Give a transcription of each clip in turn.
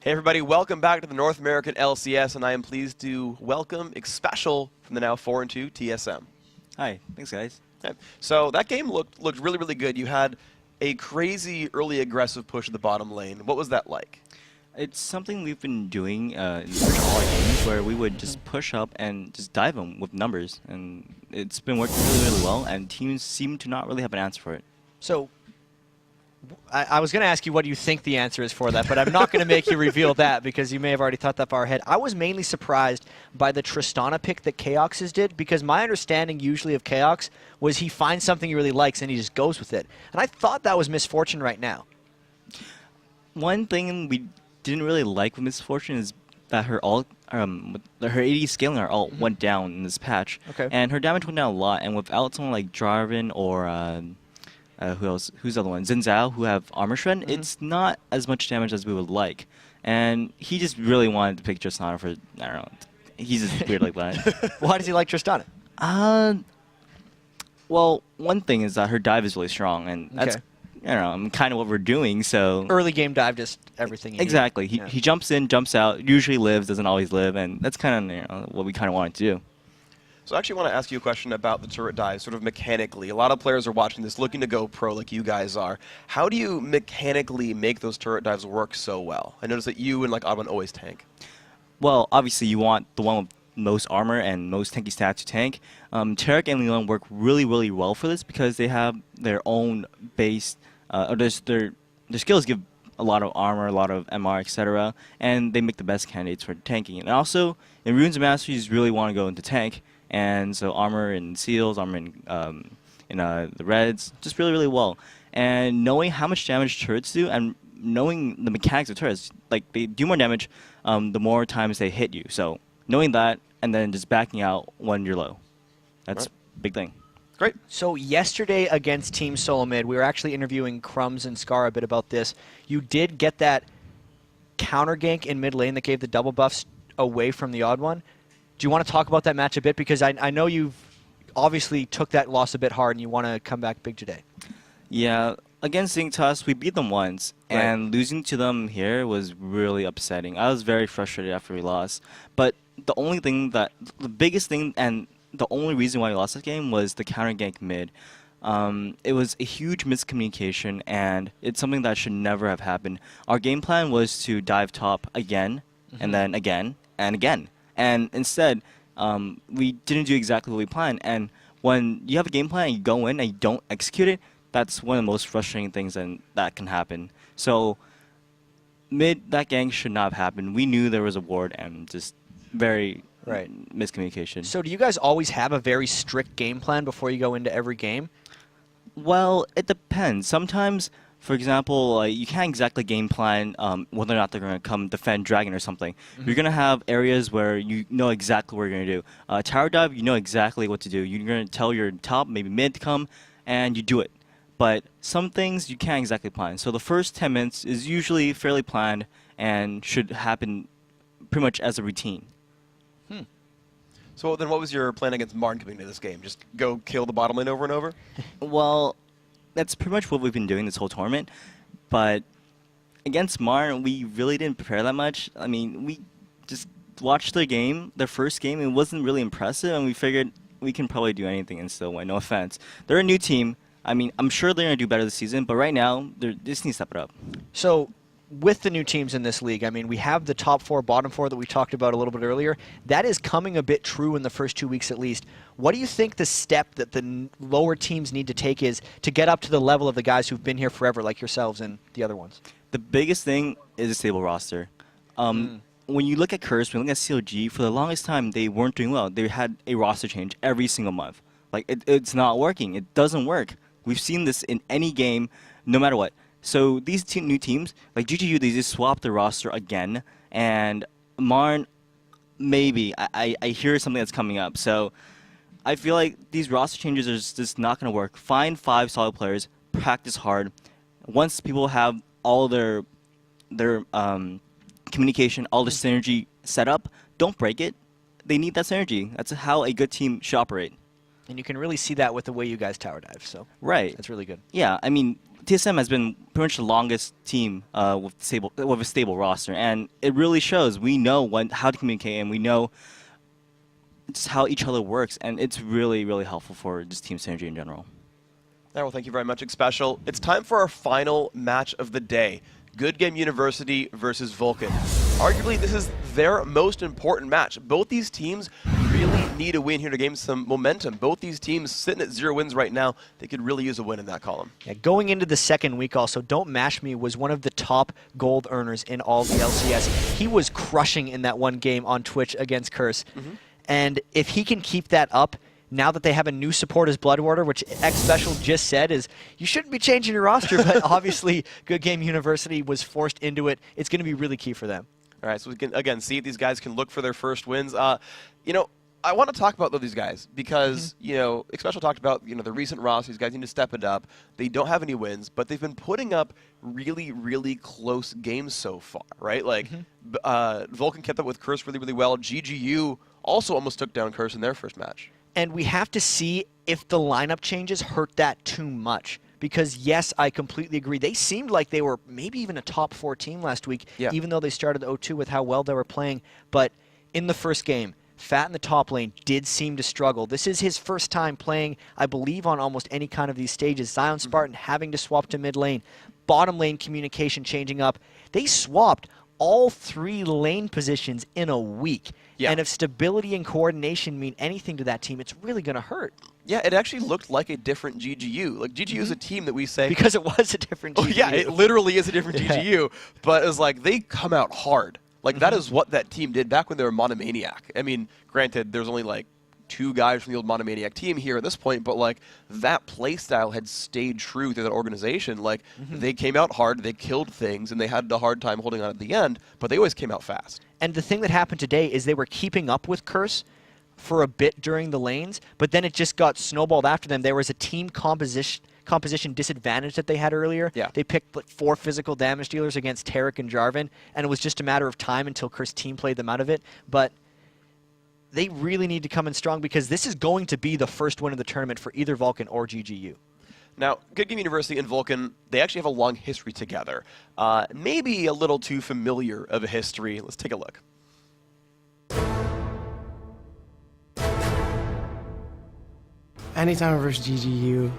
Hey everybody, welcome back to the North American LCS, and I am pleased to welcome Special from the now 4-2 TSM. Hi, thanks guys. Okay. So that game looked really, really good. You had a crazy early aggressive push at the bottom lane. What was that like? It's something we've been doing in pretty much all our games, where we would just push up and just dive them with numbers, and it's been working really, really well, and teams seem to not really have an answer for it. So, I was going to ask you what you think the answer is for that, but I'm not going to make you reveal that because you may have already thought that far ahead. I was mainly surprised by the Tristana pick that Chaox's did, because my understanding usually of Chaox was he finds something he really likes and he just goes with it. And I thought that was Misfortune right now. One thing we didn't really like with Misfortune is that her ult, her AD scaling her ult went down in this patch, and her damage went down a lot. And without someone like Jarvan or who else? Who's the other one? Xin Zhao, who have armor shred. It's not as much damage as we would like, and he just really wanted to pick Tristana for I don't know. He's just weird like that. Why does he like Tristana? Well, one thing is that her dive is really strong, and that's kind of what we're doing. So early game dive, just everything. Exactly. He jumps in, jumps out, usually lives, doesn't always live, and that's kind of what we kind of wanted to do. So I actually want to ask you a question about the turret dive, sort of mechanically. A lot of players are watching this looking to go pro like you guys are. How do you mechanically make those turret dives work so well? I noticed that you and like Oddman always tank. Well, obviously you want the one with most armor and most tanky stats to tank. Tarek and Leon work really, really well for this because they have their own base, their skills give a lot of armor, a lot of MR, etc., and they make the best candidates for tanking. And also, in Runes of Mastery, you just really want to go into tank. And so armor and seals, armor in the reds, just really, really well. And knowing how much damage turrets do, and knowing the mechanics of turrets, like they do more damage the more times they hit you. So knowing that, and then just backing out when you're low, that's a big thing. Great. So yesterday against Team Solo Mid, we were actually interviewing Crumbs and Scar a bit about this. You did get that counter gank in mid lane that gave the double buffs away from the odd one. Do you want to talk about that match a bit? Because I know you've obviously took that loss a bit hard and you want to come back big today. Yeah, against Zingtus, we beat them once, and losing to them here was really upsetting. I was very frustrated after we lost. But the biggest thing and the only reason why we lost that game was the counter gank mid. It was a huge miscommunication, and it's something that should never have happened. Our game plan was to dive top again, and then again, and again. And instead, we didn't do exactly what we planned. And when you have a game plan and you go in and you don't execute it, that's one of the most frustrating things that can happen. So that gang should not have happened. We knew there was a ward, and just very miscommunication. So do you guys always have a very strict game plan before you go into every game? Well, it depends. Sometimes, for example, you can't exactly game plan whether or not they're going to come defend Dragon or something. You're going to have areas where you know exactly what you're going to do. Tower dive, you know exactly what to do. You're going to tell your top, maybe mid to come, and you do it. But some things you can't exactly plan. So the first 10 minutes is usually fairly planned and should happen pretty much as a routine. So then what was your plan against Martin coming into this game? Just go kill the bottom lane over and over? Well, that's pretty much what we've been doing this whole tournament. But against Martin, we really didn't prepare that much. I mean, we just watched their first game. It wasn't really impressive, and we figured we can probably do anything and still win. No offense. They're a new team. I mean, I'm sure they're going to do better this season, but right now, they just need to step it up. So with the new teams in this league, I mean, we have the top four, bottom four that we talked about a little bit earlier. That is coming a bit true in the first 2 weeks at least. What do you think the step that the lower teams need to take is to get up to the level of the guys who've been here forever, like yourselves and the other ones? The biggest thing is a stable roster. When you look at Curse, when you look at CLG, for the longest time, they weren't doing well. They had a roster change every single month. Like, it's not working. It doesn't work. We've seen this in any game, no matter what. So these new teams, like GGU, they just swapped the roster again. And Marn, maybe. I hear something that's coming up. So I feel like these roster changes are just not going to work. Find 5 solid players, practice hard. Once people have all their communication, all the synergy set up, don't break it. They need that synergy. That's how a good team should operate. And you can really see that with the way you guys tower dive. So right, that's really good. Yeah, I mean, TSM has been pretty much the longest team with a stable roster, and it really shows. We know how to communicate, and we know just how each other works, and it's really, really helpful for just team synergy in general. Well, thank you very much, Special. It's time for our final match of the day. Good Game University versus Vulcan. Arguably, this is their most important match. Both these teams really need a win here to gain some momentum. Both these teams sitting at 0 wins right now. They could really use a win in that column. Yeah, going into the second week also, Don't Mash Me was one of the top gold earners in all of the LCS. He was crushing in that one game on Twitch against Curse. And if he can keep that up, now that they have a new support as Bloodwater, which X-Special just said is, you shouldn't be changing your roster, but obviously Good Game University was forced into it. It's going to be really key for them. All right, so we can, again, see if these guys can look for their first wins. You know, I want to talk about these guys because, you know, X-Special talked about, you know, the recent roster. These guys need to step it up. They don't have any wins, but they've been putting up really, really close games so far, right? Like, Vulcan kept up with Curse really, really well. GGU also almost took down Curse in their first match. And we have to see if the lineup changes hurt that too much. Because, yes, I completely agree. They seemed like they were maybe even a top 4 team last week, even though they started 0-2 with how well they were playing. But in the first game, Fat in the top lane did seem to struggle. This is his first time playing, I believe, on almost any kind of these stages. Zion Spartan having to swap to mid lane. Bottom lane communication changing up. They swapped all 3 lane positions in a week. And if stability and coordination mean anything to that team, it's really going to hurt. Yeah, it actually looked like a different GGU. Like, GGU is a team that we say... Because it was a different GGU. Oh, yeah, it literally is a different GGU. But it was like, they come out hard. Like, that is what that team did back when they were Monomaniac. I mean, granted, there's only, like, 2 guys from the old Monomaniac team here at this point, but, like, that playstyle had stayed true to that organization. Like, they came out hard, they killed things, and they had a hard time holding on at the end, but they always came out fast. And the thing that happened today is they were keeping up with Curse for a bit during the lanes, but then it just got snowballed after them. There was a team composition disadvantage that they had earlier. They picked like 4 physical damage dealers against Tarek and Jarvan, and it was just a matter of time until Curse team played them out of it. But they really need to come in strong because this is going to be the first win of the tournament for either Vulcan or GGU. Now, Good Game University and Vulcan, they actually have a long history together. Maybe a little too familiar of a history. Let's take a look. Anytime versus GGU,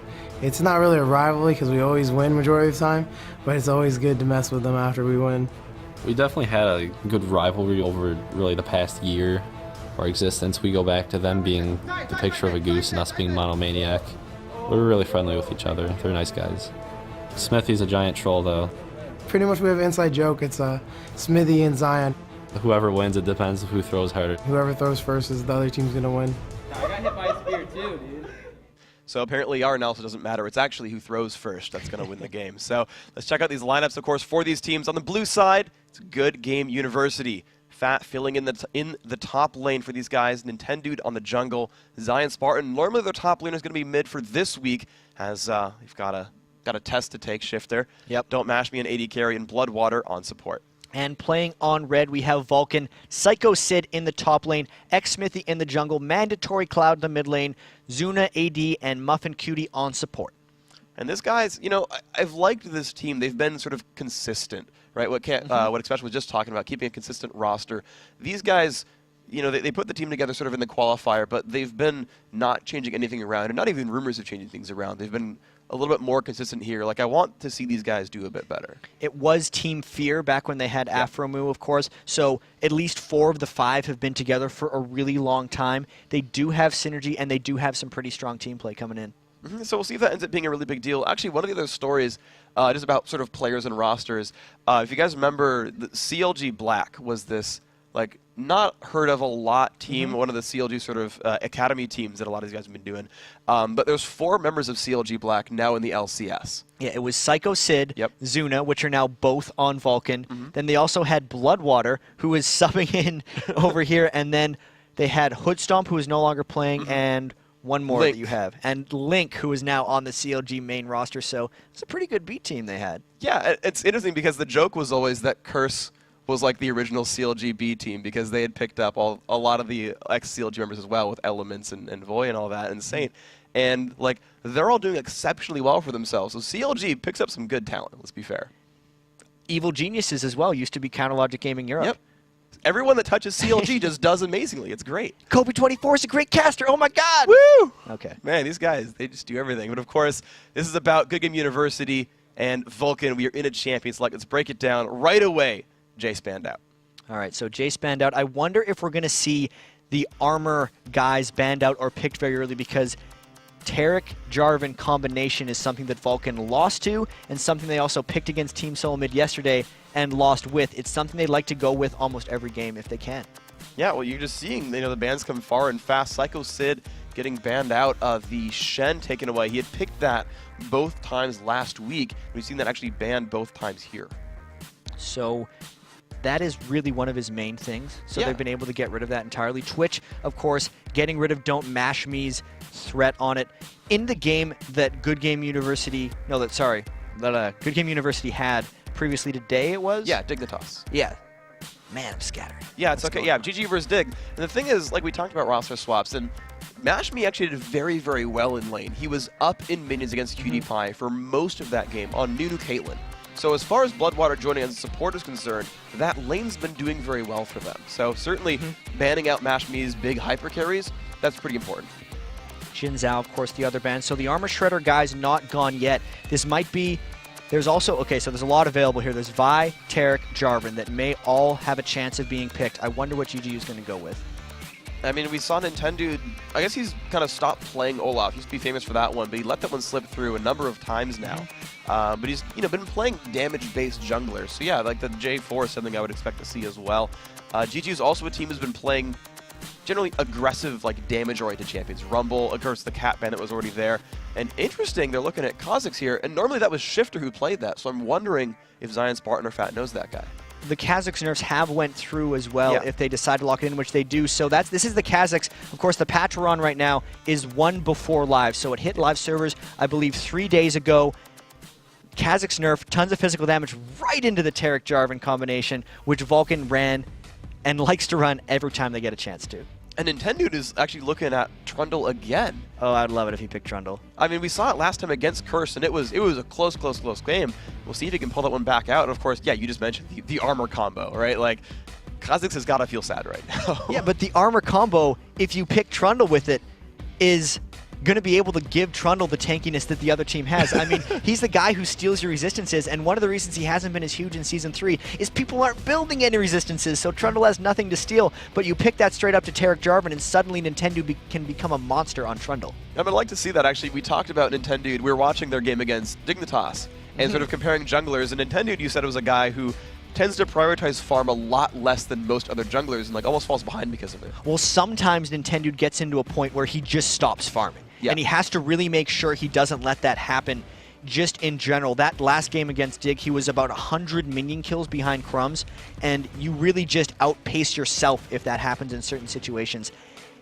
it's not really a rivalry because we always win majority of the time, but it's always good to mess with them after we win. We definitely had a good rivalry over really the past year of our existence. We go back to them being the picture of a goose and us being Monomaniac. We're really friendly with each other. They're nice guys. Smithy's a giant troll, though. Pretty much we have an inside joke. It's Smithy and Zion. Whoever wins, it depends who throws harder. Whoever throws first is the other team's going to win. I got hit by a spear too, dude. So apparently our analysis doesn't matter. It's actually who throws first that's going to win the game. So let's check out these lineups, of course, for these teams. On the blue side, it's Good Game University. Fat filling in the top lane for these guys. Nintendude on the jungle. Zion Spartan. Normally their top lane is going to be mid for this week, as we've got a test to take. Shifter. Don't Mash Me an AD carry, and Bloodwater on support. And playing on red, we have Vulcan, Psycho Sid in the top lane, X-Smithy in the jungle, Mandatory Cloud in the mid lane, Zuna AD, and Muffin Cutie on support. And this guys, you know, I've liked this team. They've been sort of consistent, right? What Especially was just talking about, keeping a consistent roster. These guys, you know, they put the team together sort of in the qualifier, but they've been not changing anything around, and not even rumors of changing things around. They've been a little bit more consistent here. Like, I want to see these guys do a bit better. It was Team Fear back when they had Afromu, of course. So at least 4 of the 5 have been together for a really long time. They do have synergy, and they do have some pretty strong team play coming in. So we'll see if that ends up being a really big deal. Actually, one of the other stories just about sort of players and rosters, if you guys remember, the CLG Black was this, like, not heard of a lot team, one of the CLG sort of academy teams that a lot of these guys have been doing. But there's 4 members of CLG Black now in the LCS. Yeah, it was Psycho Sid, Zuna, which are now both on Vulcan. Then they also had Bloodwater, who is subbing in over here. And then they had Hoodstomp, who is no longer playing, and one more Link. that you have. And Link, who is now on the CLG main roster. So it's a pretty good B team they had. Yeah, it's interesting because the joke was always that Curse was like the original CLG B team because they had picked up a lot of the ex-CLG members as well with Elements and Voy and all that and Saint. and like they're all doing exceptionally well for themselves. So CLG picks up some good talent. Let's be fair. Evil Geniuses as well used to be Counterlogic Gaming Europe. Yep. Everyone that touches CLG just does amazingly. It's great. Kobe24 is a great caster. Oh my God. Woo! Okay. Man, these guys, they just do everything. But of course, this is about Good Game University and Vulcan. We are in a champion select. Let's break it down right away. Jay Spandout. All right, so Jay Spandout. I wonder if we're going to see the armor guys banned out or picked very early, because Tarek Jarvan combination is something that Vulcan lost to, and something they also picked against Team Solomid yesterday and lost with. It's something they'd like to go with almost every game if they can. Yeah, well, you're just seeing, the bans come far and fast. Psycho Sid getting banned out, the Shen taken away. He had picked that both times last week. We've seen that actually banned both times here. So that is really one of his main things. So Yeah. they've been able to get rid of that entirely. Twitch, of course, getting rid of Don't Mash Me's threat on it. In the game that Good Game University had previously today, it was? Yeah, Dignitas. Yeah. Man, I'm scattered. Yeah, it's What's okay. going Yeah, on? GG versus Dig. And the thing is, like we talked about roster swaps, and Mashme actually did very, very well in lane. He was up in minions against QT for most of that game on Nunu Caitlyn. So as far as Bloodwater joining as a support is concerned, that lane's been doing very well for them. So certainly banning out Mashme's big hyper carries, that's pretty important. Jin Zhao, of course, the other band. So the Armor Shredder guy's not gone yet. This might be... There's also... Okay, so there's a lot available here. There's Vi, Tarek, Jarvan that may all have a chance of being picked. I wonder what GGU is going to go with. I mean, we saw Nintendo, I guess he's kind of stopped playing Olaf. He used to be famous for that one, but he let that one slip through a number of times now. But he's, been playing damage-based junglers. So yeah, like the J4 is something I would expect to see as well. GG is also a team who's been playing generally aggressive, like damage-oriented champions. Rumble, of course, the Cat Band that was already there. And interesting, they're looking at Kha'Zix here, and normally that was Shifter who played that. So I'm wondering if Zion Spartan or Fat knows that guy. The Kha'Zix nerfs have went through as well Yeah. if they decide to lock it in, which they do. So this is the Kha'Zix. Of course, the patch we're on right now is one before live. So it hit live servers, I believe, 3 days ago. Kha'Zix nerf, tons of physical damage right into the Tarek Jarvan combination, which Vulcan ran and likes to run every time they get a chance to. And Nintendo is actually looking at Trundle again. Oh, I'd love it if he picked Trundle. I mean, we saw it last time against Curse, and it was a close game. We'll see if he can pull that one back out. And of course, yeah, you just mentioned the armor combo, right? Like, Kha'Zix has got to feel sad right now. Yeah, but the armor combo, if you pick Trundle with it, is going to be able to give Trundle the tankiness that the other team has. I mean, he's the guy who steals your resistances, and one of the reasons he hasn't been as huge in Season 3 is people aren't building any resistances, so Trundle has nothing to steal, but you pick that straight up to Tarek Jarvan, and suddenly Nintendo can become a monster on Trundle. I would like to see that, actually. We talked about Nintendo. We were watching their game against Dignitas, and sort of comparing junglers, and Nintendo, you said, was a guy who tends to prioritize farm a lot less than most other junglers, and like almost falls behind because of it. Well, sometimes Nintendo gets into a point where he just stops farming. Yeah. And he has to really make sure he doesn't let that happen just in general. That last game against Dig, he was about 100 minion kills behind Crumbs, and you really just outpace yourself if that happens in certain situations.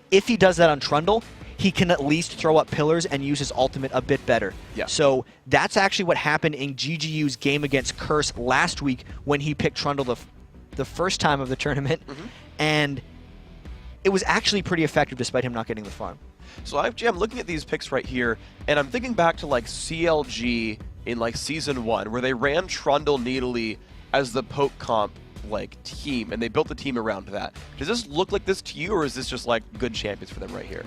If he does that on Trundle, he can at least throw up pillars and use his ultimate a bit better. Yeah. So that's actually what happened in GGU's game against Curse last week when he picked Trundle the first time of the tournament, and it was actually pretty effective despite him not getting the farm. So I'm looking at these picks right here, and I'm thinking back to like CLG in like Season 1, where they ran Trundle Needly as the poke comp like team, and they built the team around that. Does this look like this to you, or is this just like good champions for them right here?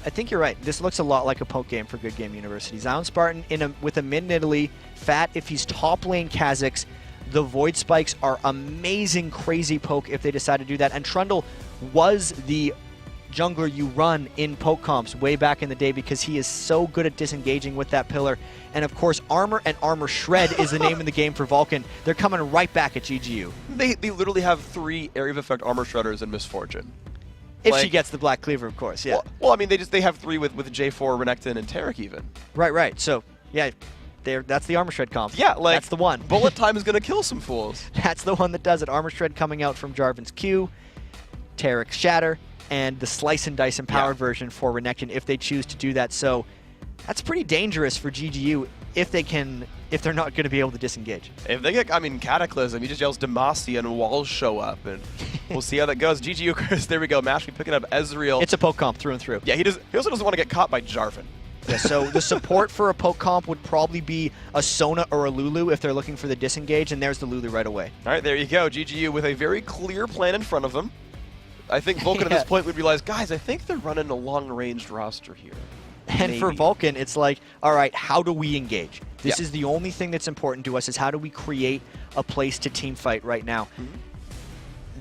I think you're right. This looks a lot like a poke game for Good Game University. Zion Spartan with a mid Nidalee, Fat if he's top lane Kha'Zix. The Void Spikes are amazing, crazy poke if they decide to do that. And Trundle was the jungler you run in poke comps way back in the day because he is so good at disengaging with that pillar. And of course, Armor and Armor Shred is the name of the game for Vulcan. They're coming right back at GGU. They literally have 3 area of effect armor shredders in Misfortune. If she Like- gets the Black Cleaver, of course, yeah. Well, I mean, they have 3 with J4, Renekton, and Tarek even. Right. So, yeah, that's the Armor Shred comp. Yeah, like That's the one. Bullet time is gonna kill some fools. That's the one that does it. Armor Shred coming out from Jarvan's Q, Tarek's Shatter, and the Slice and Dice empowered version for Renekton if they choose to do that. So that's pretty dangerous for GGU if they're not going to be able to disengage. If they get, Cataclysm, he just yells Demacia and walls show up, and we'll see how that goes. GGU, Chris, there we go. Mashme picking up Ezreal. It's a poke comp through and through. Yeah, he also doesn't want to get caught by Jarvan. this. So the support for a poke comp would probably be a Sona or a Lulu if they're looking for the disengage, and there's the Lulu right away. All right, there you go. GGU with a very clear plan in front of them. I think Vulcan at this point would realize, guys, I think they're running a long-ranged roster here. And Maybe. for Vulcan, it's like, all right, how do we engage? This is the only thing that's important to us, is how do we create a place to team fight right now?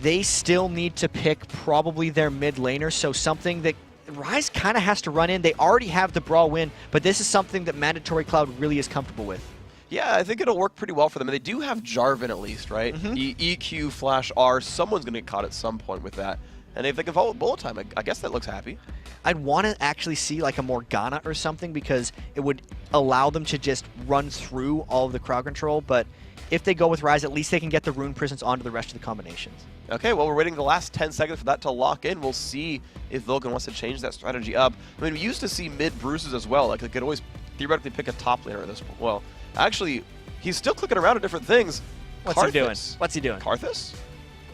They still need to pick probably their mid laner, so something that Rise kind of has to run in. They already have the Brawl win, but this is something that Mandatory Cloud really is comfortable with. Yeah, I think it'll work pretty well for them. And they do have Jarvan at least, right? EQ, Flash, R, someone's going to get caught at some point with that. And if they can follow bullet time, I guess that looks happy. I'd want to actually see like a Morgana or something, because it would allow them to just run through all of the crowd control, but if they go with Rise, at least they can get the Rune Prisons onto the rest of the combinations. Okay, well, we're waiting the last 10 seconds for that to lock in. We'll see if Vulcan wants to change that strategy up. I mean, we used to see mid Bruises as well. Like, they could always theoretically pick a top laner at this point. Well, actually, he's still clicking around at different things. What's he doing? What's he doing? Karthus?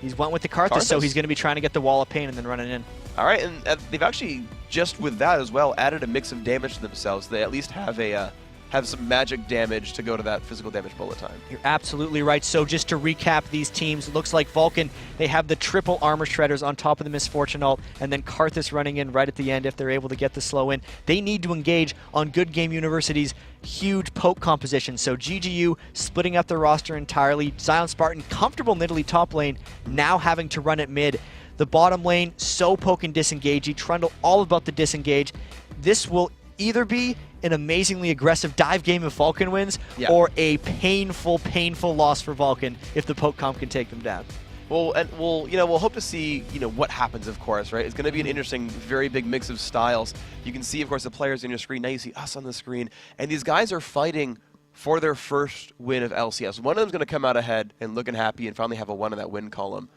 He's went with the Karthus, so he's going to be trying to get the Wall of Pain and then running in. All right, and they've actually, just with that as well, added a mix of damage to themselves. They at least have a have some magic damage to go to that physical damage bullet time. You're absolutely right. So just to recap these teams, it looks like Vulcan, they have the triple armor shredders on top of the Misfortune ult, and then Karthus running in right at the end if they're able to get the slow in. They need to engage on Good Game University's huge poke composition. So GGU splitting up their roster entirely. Zion Spartan, comfortable in Italy top lane, now having to run at mid. The bottom lane, so poke and disengagey. Trundle all about the disengage. This will either be an amazingly aggressive dive game if Vulcan wins, or a painful, painful loss for Vulcan if the poke comp can take them down. Well, and we'll hope to see, what happens, of course, right? It's going to be an interesting, very big mix of styles. You can see, of course, the players on your screen. Now you see us on the screen. And these guys are fighting for their first win of LCS. One of them's going to come out ahead and looking happy and finally have a 1 in that win column.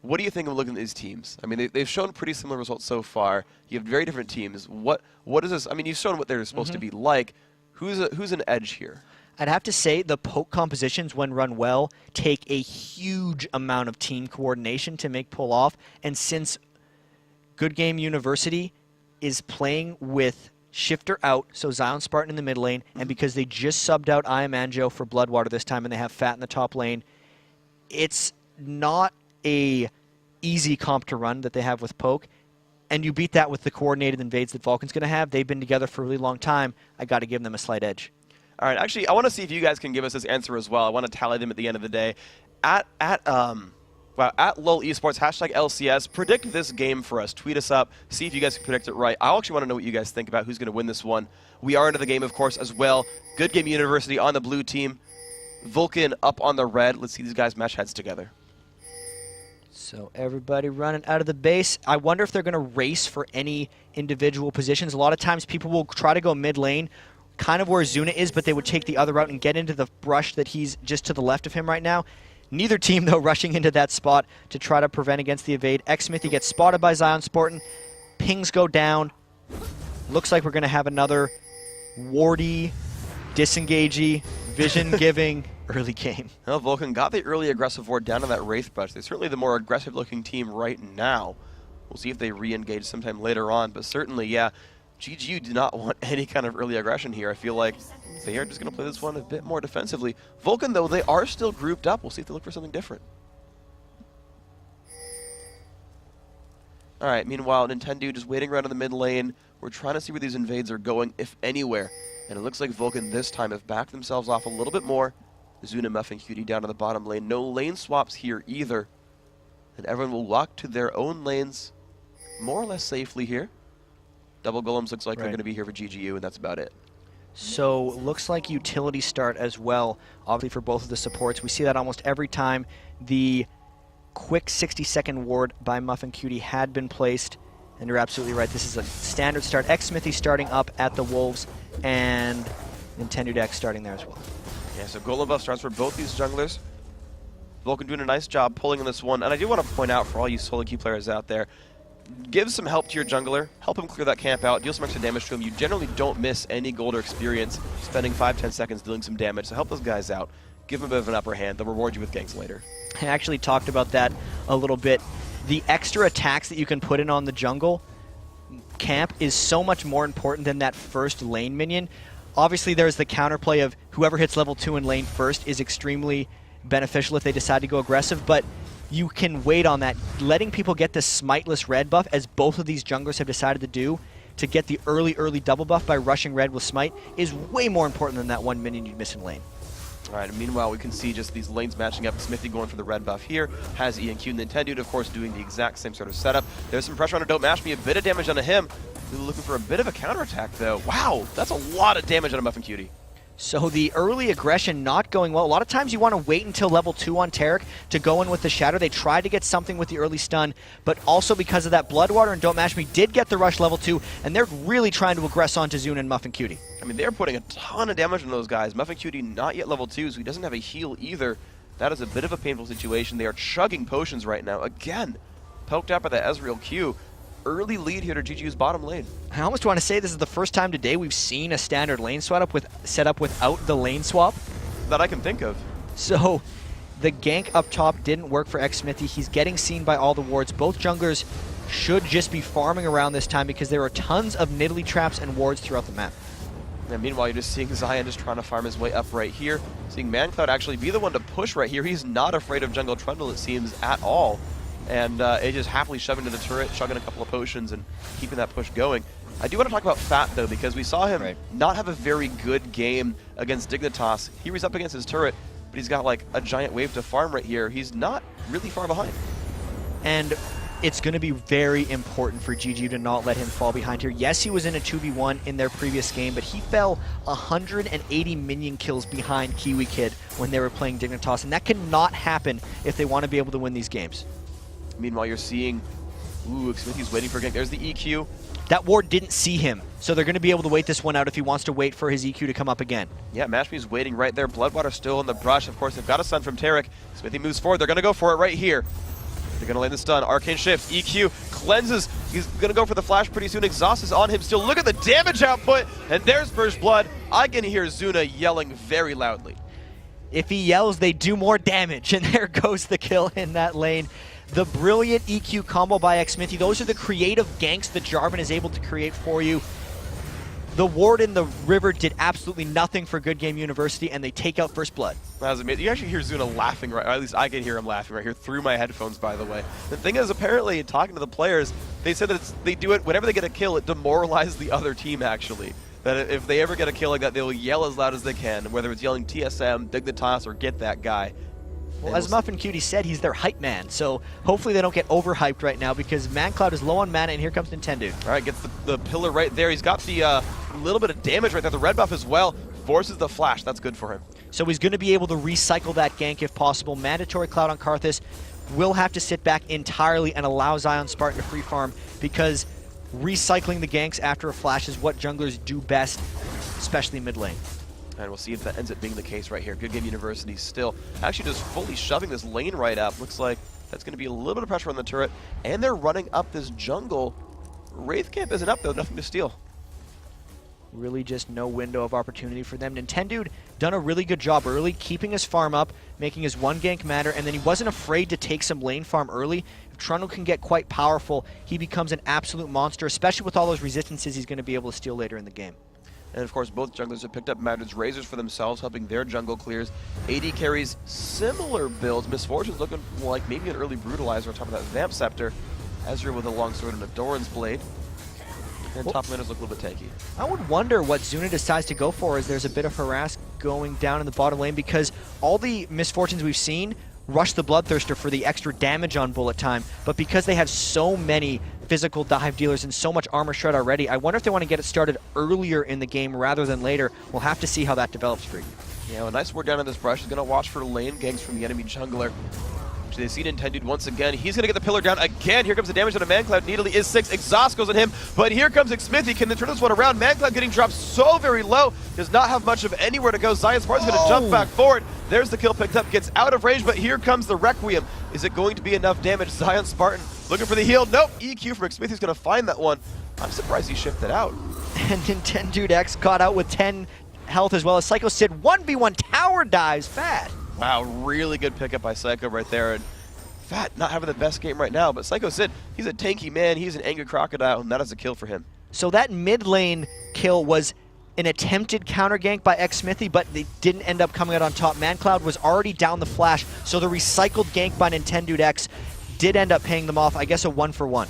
What do you think of looking at these teams? I mean, they've shown pretty similar results so far. You have very different teams. What is this? I mean, you've shown what they're supposed to be like. Who's an edge here? I'd have to say the poke compositions, when run well, take a huge amount of team coordination to make pull off. And since Good Game University is playing with Shifter out, so Zion Spartan in the mid lane, and because they just subbed out Iamanjo for Bloodwater this time and they have Fat in the top lane, it's not a easy comp to run that they have with poke, and you beat that with the coordinated invades that Vulcan's going to have. They've been together for a really long time. I got to give them a slight edge. All right, actually, I want to see if you guys can give us this answer as well. I want to tally them at the end of the day. At LOL Esports, #LCS, predict this game for us. Tweet us up, see if you guys can predict it right. I actually want to know what you guys think about who's going to win this one. We are into the game, of course, as well. Good Game University on the blue team. Vulcan up on the red. Let's see these guys match heads together. So everybody running out of the base. I wonder if they're going to race for any individual positions. A lot of times people will try to go mid lane, kind of where Zuna is, but they would take the other route and get into the brush that he's just to the left of him right now. Neither team, though, rushing into that spot to try to prevent against the evade. Xmithy gets spotted by Zion Spartan. Pings go down. Looks like we're going to have another wardy, disengagey, vision-giving early game. Well, Vulcan got the early aggressive ward down to that Wraith brush. They're certainly the more aggressive-looking team right now. We'll see if they re-engage sometime later on, but certainly, yeah, GGU do not want any kind of early aggression here. I feel like they are just going to play this one a bit more defensively. Vulcan, though, they are still grouped up. We'll see if they look for something different. All right, meanwhile, Nintendo just waiting around in the mid lane. We're trying to see where these invades are going, if anywhere. And it looks like Vulcan this time have backed themselves off a little bit more. Zuna, Muff, and Cutie down to the bottom lane. No lane swaps here either. And everyone will walk to their own lanes more or less safely here. Double Golems looks like they're going to be here for GGU, and that's about it. So looks like utility start as well, obviously for both of the supports. We see that almost every time the quick 60-second ward by Muff and Cutie had been placed. And you're absolutely right, this is a standard start. Xmithy starting up at the Wolves, and Nintendo Dex starting there as well. Yeah, so Golem buff starts for both these junglers. Vulcan doing a nice job pulling in this one. And I do want to point out for all you solo queue players out there, give some help to your jungler. Help him clear that camp out. Deal some extra damage to him. You generally don't miss any gold or experience spending 5-10 seconds dealing some damage. So help those guys out. Give them a bit of an upper hand. They'll reward you with ganks later. I actually talked about that a little bit. The extra attacks that you can put in on the jungle camp is so much more important than that first lane minion. Obviously, there's the counterplay of whoever hits level 2 in lane first is extremely beneficial if they decide to go aggressive, but you can wait on that. Letting people get the smiteless red buff, as both of these junglers have decided to do, to get the early double buff by rushing red with smite, is way more important than that one minion you'd miss in lane. All right, and meanwhile, we can see just these lanes matching up. Smithy going for the red buff here, has ENQ. Nintendo, of course, doing the exact same sort of setup. There's some pressure on a Don't Mash Me, a bit of damage onto him. Looking for a bit of a counterattack, though. Wow, that's a lot of damage on a Muffin Cutie. So the early aggression not going well. A lot of times you want to wait until level 2 on Tarek to go in with the Shatter. They tried to get something with the early stun, but also because of that Bloodwater and Don't Mash Me did get the rush level 2, and they're really trying to aggress onto Zuna and Muffin Cutie. I mean, they're putting a ton of damage on those guys. Muffin Cutie not yet level 2, so he doesn't have a heal either. That is a bit of a painful situation. They are chugging potions right now. Again, poked out by the Ezreal Q. Early lead here to GGU's bottom lane. I almost want to say this is the first time today we've seen a standard lane setup without the lane swap That I can think of. So the gank up top didn't work for Xmithy. He's getting seen by all the wards. Both junglers should just be farming around this time because there are tons of Nidalee traps and wards throughout the map. And meanwhile, you're just seeing Zion just trying to farm his way up right here. Seeing ManCloud actually be the one to push right here. He's not afraid of Jungle Trundle, it seems, at all. And it just happily shoving to the turret, chugging a couple of potions, and keeping that push going. I do want to talk about Fat, though, because we saw him not have a very good game against Dignitas. He was up against his turret, but he's got, like, a giant wave to farm right here. He's not really far behind. And it's going to be very important for GGU to not let him fall behind here. Yes, he was in a 2v1 in their previous game, but he fell 180 minion kills behind Kiwi Kid when they were playing Dignitas, and that cannot happen if they want to be able to win these games. Meanwhile, you're seeing, Xmithy's waiting for a gank. There's the EQ. That ward didn't see him, so they're going to be able to wait this one out if he wants to wait for his EQ to come up again. Yeah, Mashme's waiting right there. Bloodwater still in the brush. Of course, they've got a stun from Tarek. Smithy moves forward. They're going to go for it right here. They're going to land the stun. Arcane Shift. EQ cleanses. He's going to go for the flash pretty soon. Exhaust is on him still. Look at the damage output. And there's First Blood. I can hear Zuna yelling very loudly. If he yells, they do more damage. And there goes the kill in that lane. The brilliant EQ combo by Xmithy. Those are the creative ganks that Jarvan is able to create for you. The ward in the river did absolutely nothing for Good Game University, and they take out First Blood. That was amazing. You actually hear Zuna laughing, right? Or at least I can hear him laughing right here through my headphones, by the way. The thing is, apparently, talking to the players, they said that they do it whenever they get a kill, it demoralizes the other team, actually. That if they ever get a kill like that, they'll yell as loud as they can, whether it's yelling TSM, Dignitas, or get that guy. Well, as Muffin Cutie said, he's their hype man, so hopefully they don't get overhyped right now because ManCloud is low on mana, and here comes Nintendo. All right, gets the pillar right there. He's got the little bit of damage right there. The red buff as well. Forces the flash. That's good for him. So he's going to be able to recycle that gank if possible. Mandatory Cloud on Karthus will have to sit back entirely and allow Zion Spartan to free farm because recycling the ganks after a flash is what junglers do best, especially mid lane. And we'll see if that ends up being the case right here. Good Game University still actually just fully shoving this lane right up. Looks like that's going to be a little bit of pressure on the turret. And they're running up this jungle. Wraith Camp isn't up, though. Nothing to steal. Really just no window of opportunity for them. Nintendo done a really good job early, keeping his farm up, making his one gank matter, and then he wasn't afraid to take some lane farm early. If Trundle can get quite powerful, he becomes an absolute monster, especially with all those resistances he's going to be able to steal later in the game. And of course, both junglers have picked up Madrid's Razors for themselves, helping their jungle clears. AD carries similar builds. Misfortune's looking like maybe an early Brutalizer on top of that Vamp Scepter. Ezra with a long sword and a Doran's Blade. And top laners look a little bit tanky. I would wonder what Zuna decides to go for as there's a bit of harass going down in the bottom lane because all the Misfortunes we've seen rush the Bloodthirster for the extra damage on bullet time, but because they have so many physical dive dealers and so much armor shred already, I wonder if they want to get it started earlier in the game rather than later. We'll have to see how that develops for you. Yeah, a nice ward down in this brush. He's going to watch for lane ganks from the enemy jungler. They see Nintendo once again. He's going to get the pillar down again. Here comes the damage on a ManCloud. Nidalee is 6. Exhaust goes on him. But here comes Xmithy. Can they turn this one around? ManCloud getting dropped so very low. Does not have much of anywhere to go. Zion Spartan's going to jump back forward. There's the kill picked up. Gets out of range, but here comes the Requiem. Is it going to be enough damage? Zion Spartan looking for the heal. Nope. EQ from Xmithy's going to find that one. I'm surprised he shifted out. And Nintendo X caught out with 10 health as well as Psycho Sid 1v1 tower dives. Fat. Wow, really good pickup by Psycho right there. And Fat not having the best game right now, but Psycho Sid, he's a tanky man, he's an angry crocodile, and that is a kill for him. So that mid lane kill was an attempted counter gank by xSmithy, but they didn't end up coming out on top. ManCloud was already down the flash, so the recycled gank by Nintendude X did end up paying them off. I guess a 1-for-1.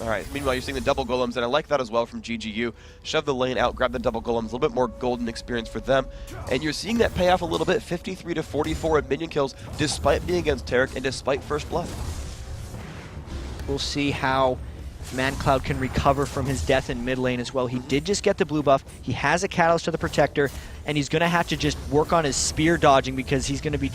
All right, meanwhile, you're seeing the double golems, and I like that as well from GGU. Shove the lane out, grab the double golems, a little bit more golden experience for them. And you're seeing that pay off a little bit, 53 to 44 in minion kills, despite being against Tarek and despite first blood. We'll see how ManCloud can recover from his death in mid lane as well. He did just get the blue buff. He has a catalyst to the protector, and he's going to have to just work on his spear dodging because he's going to be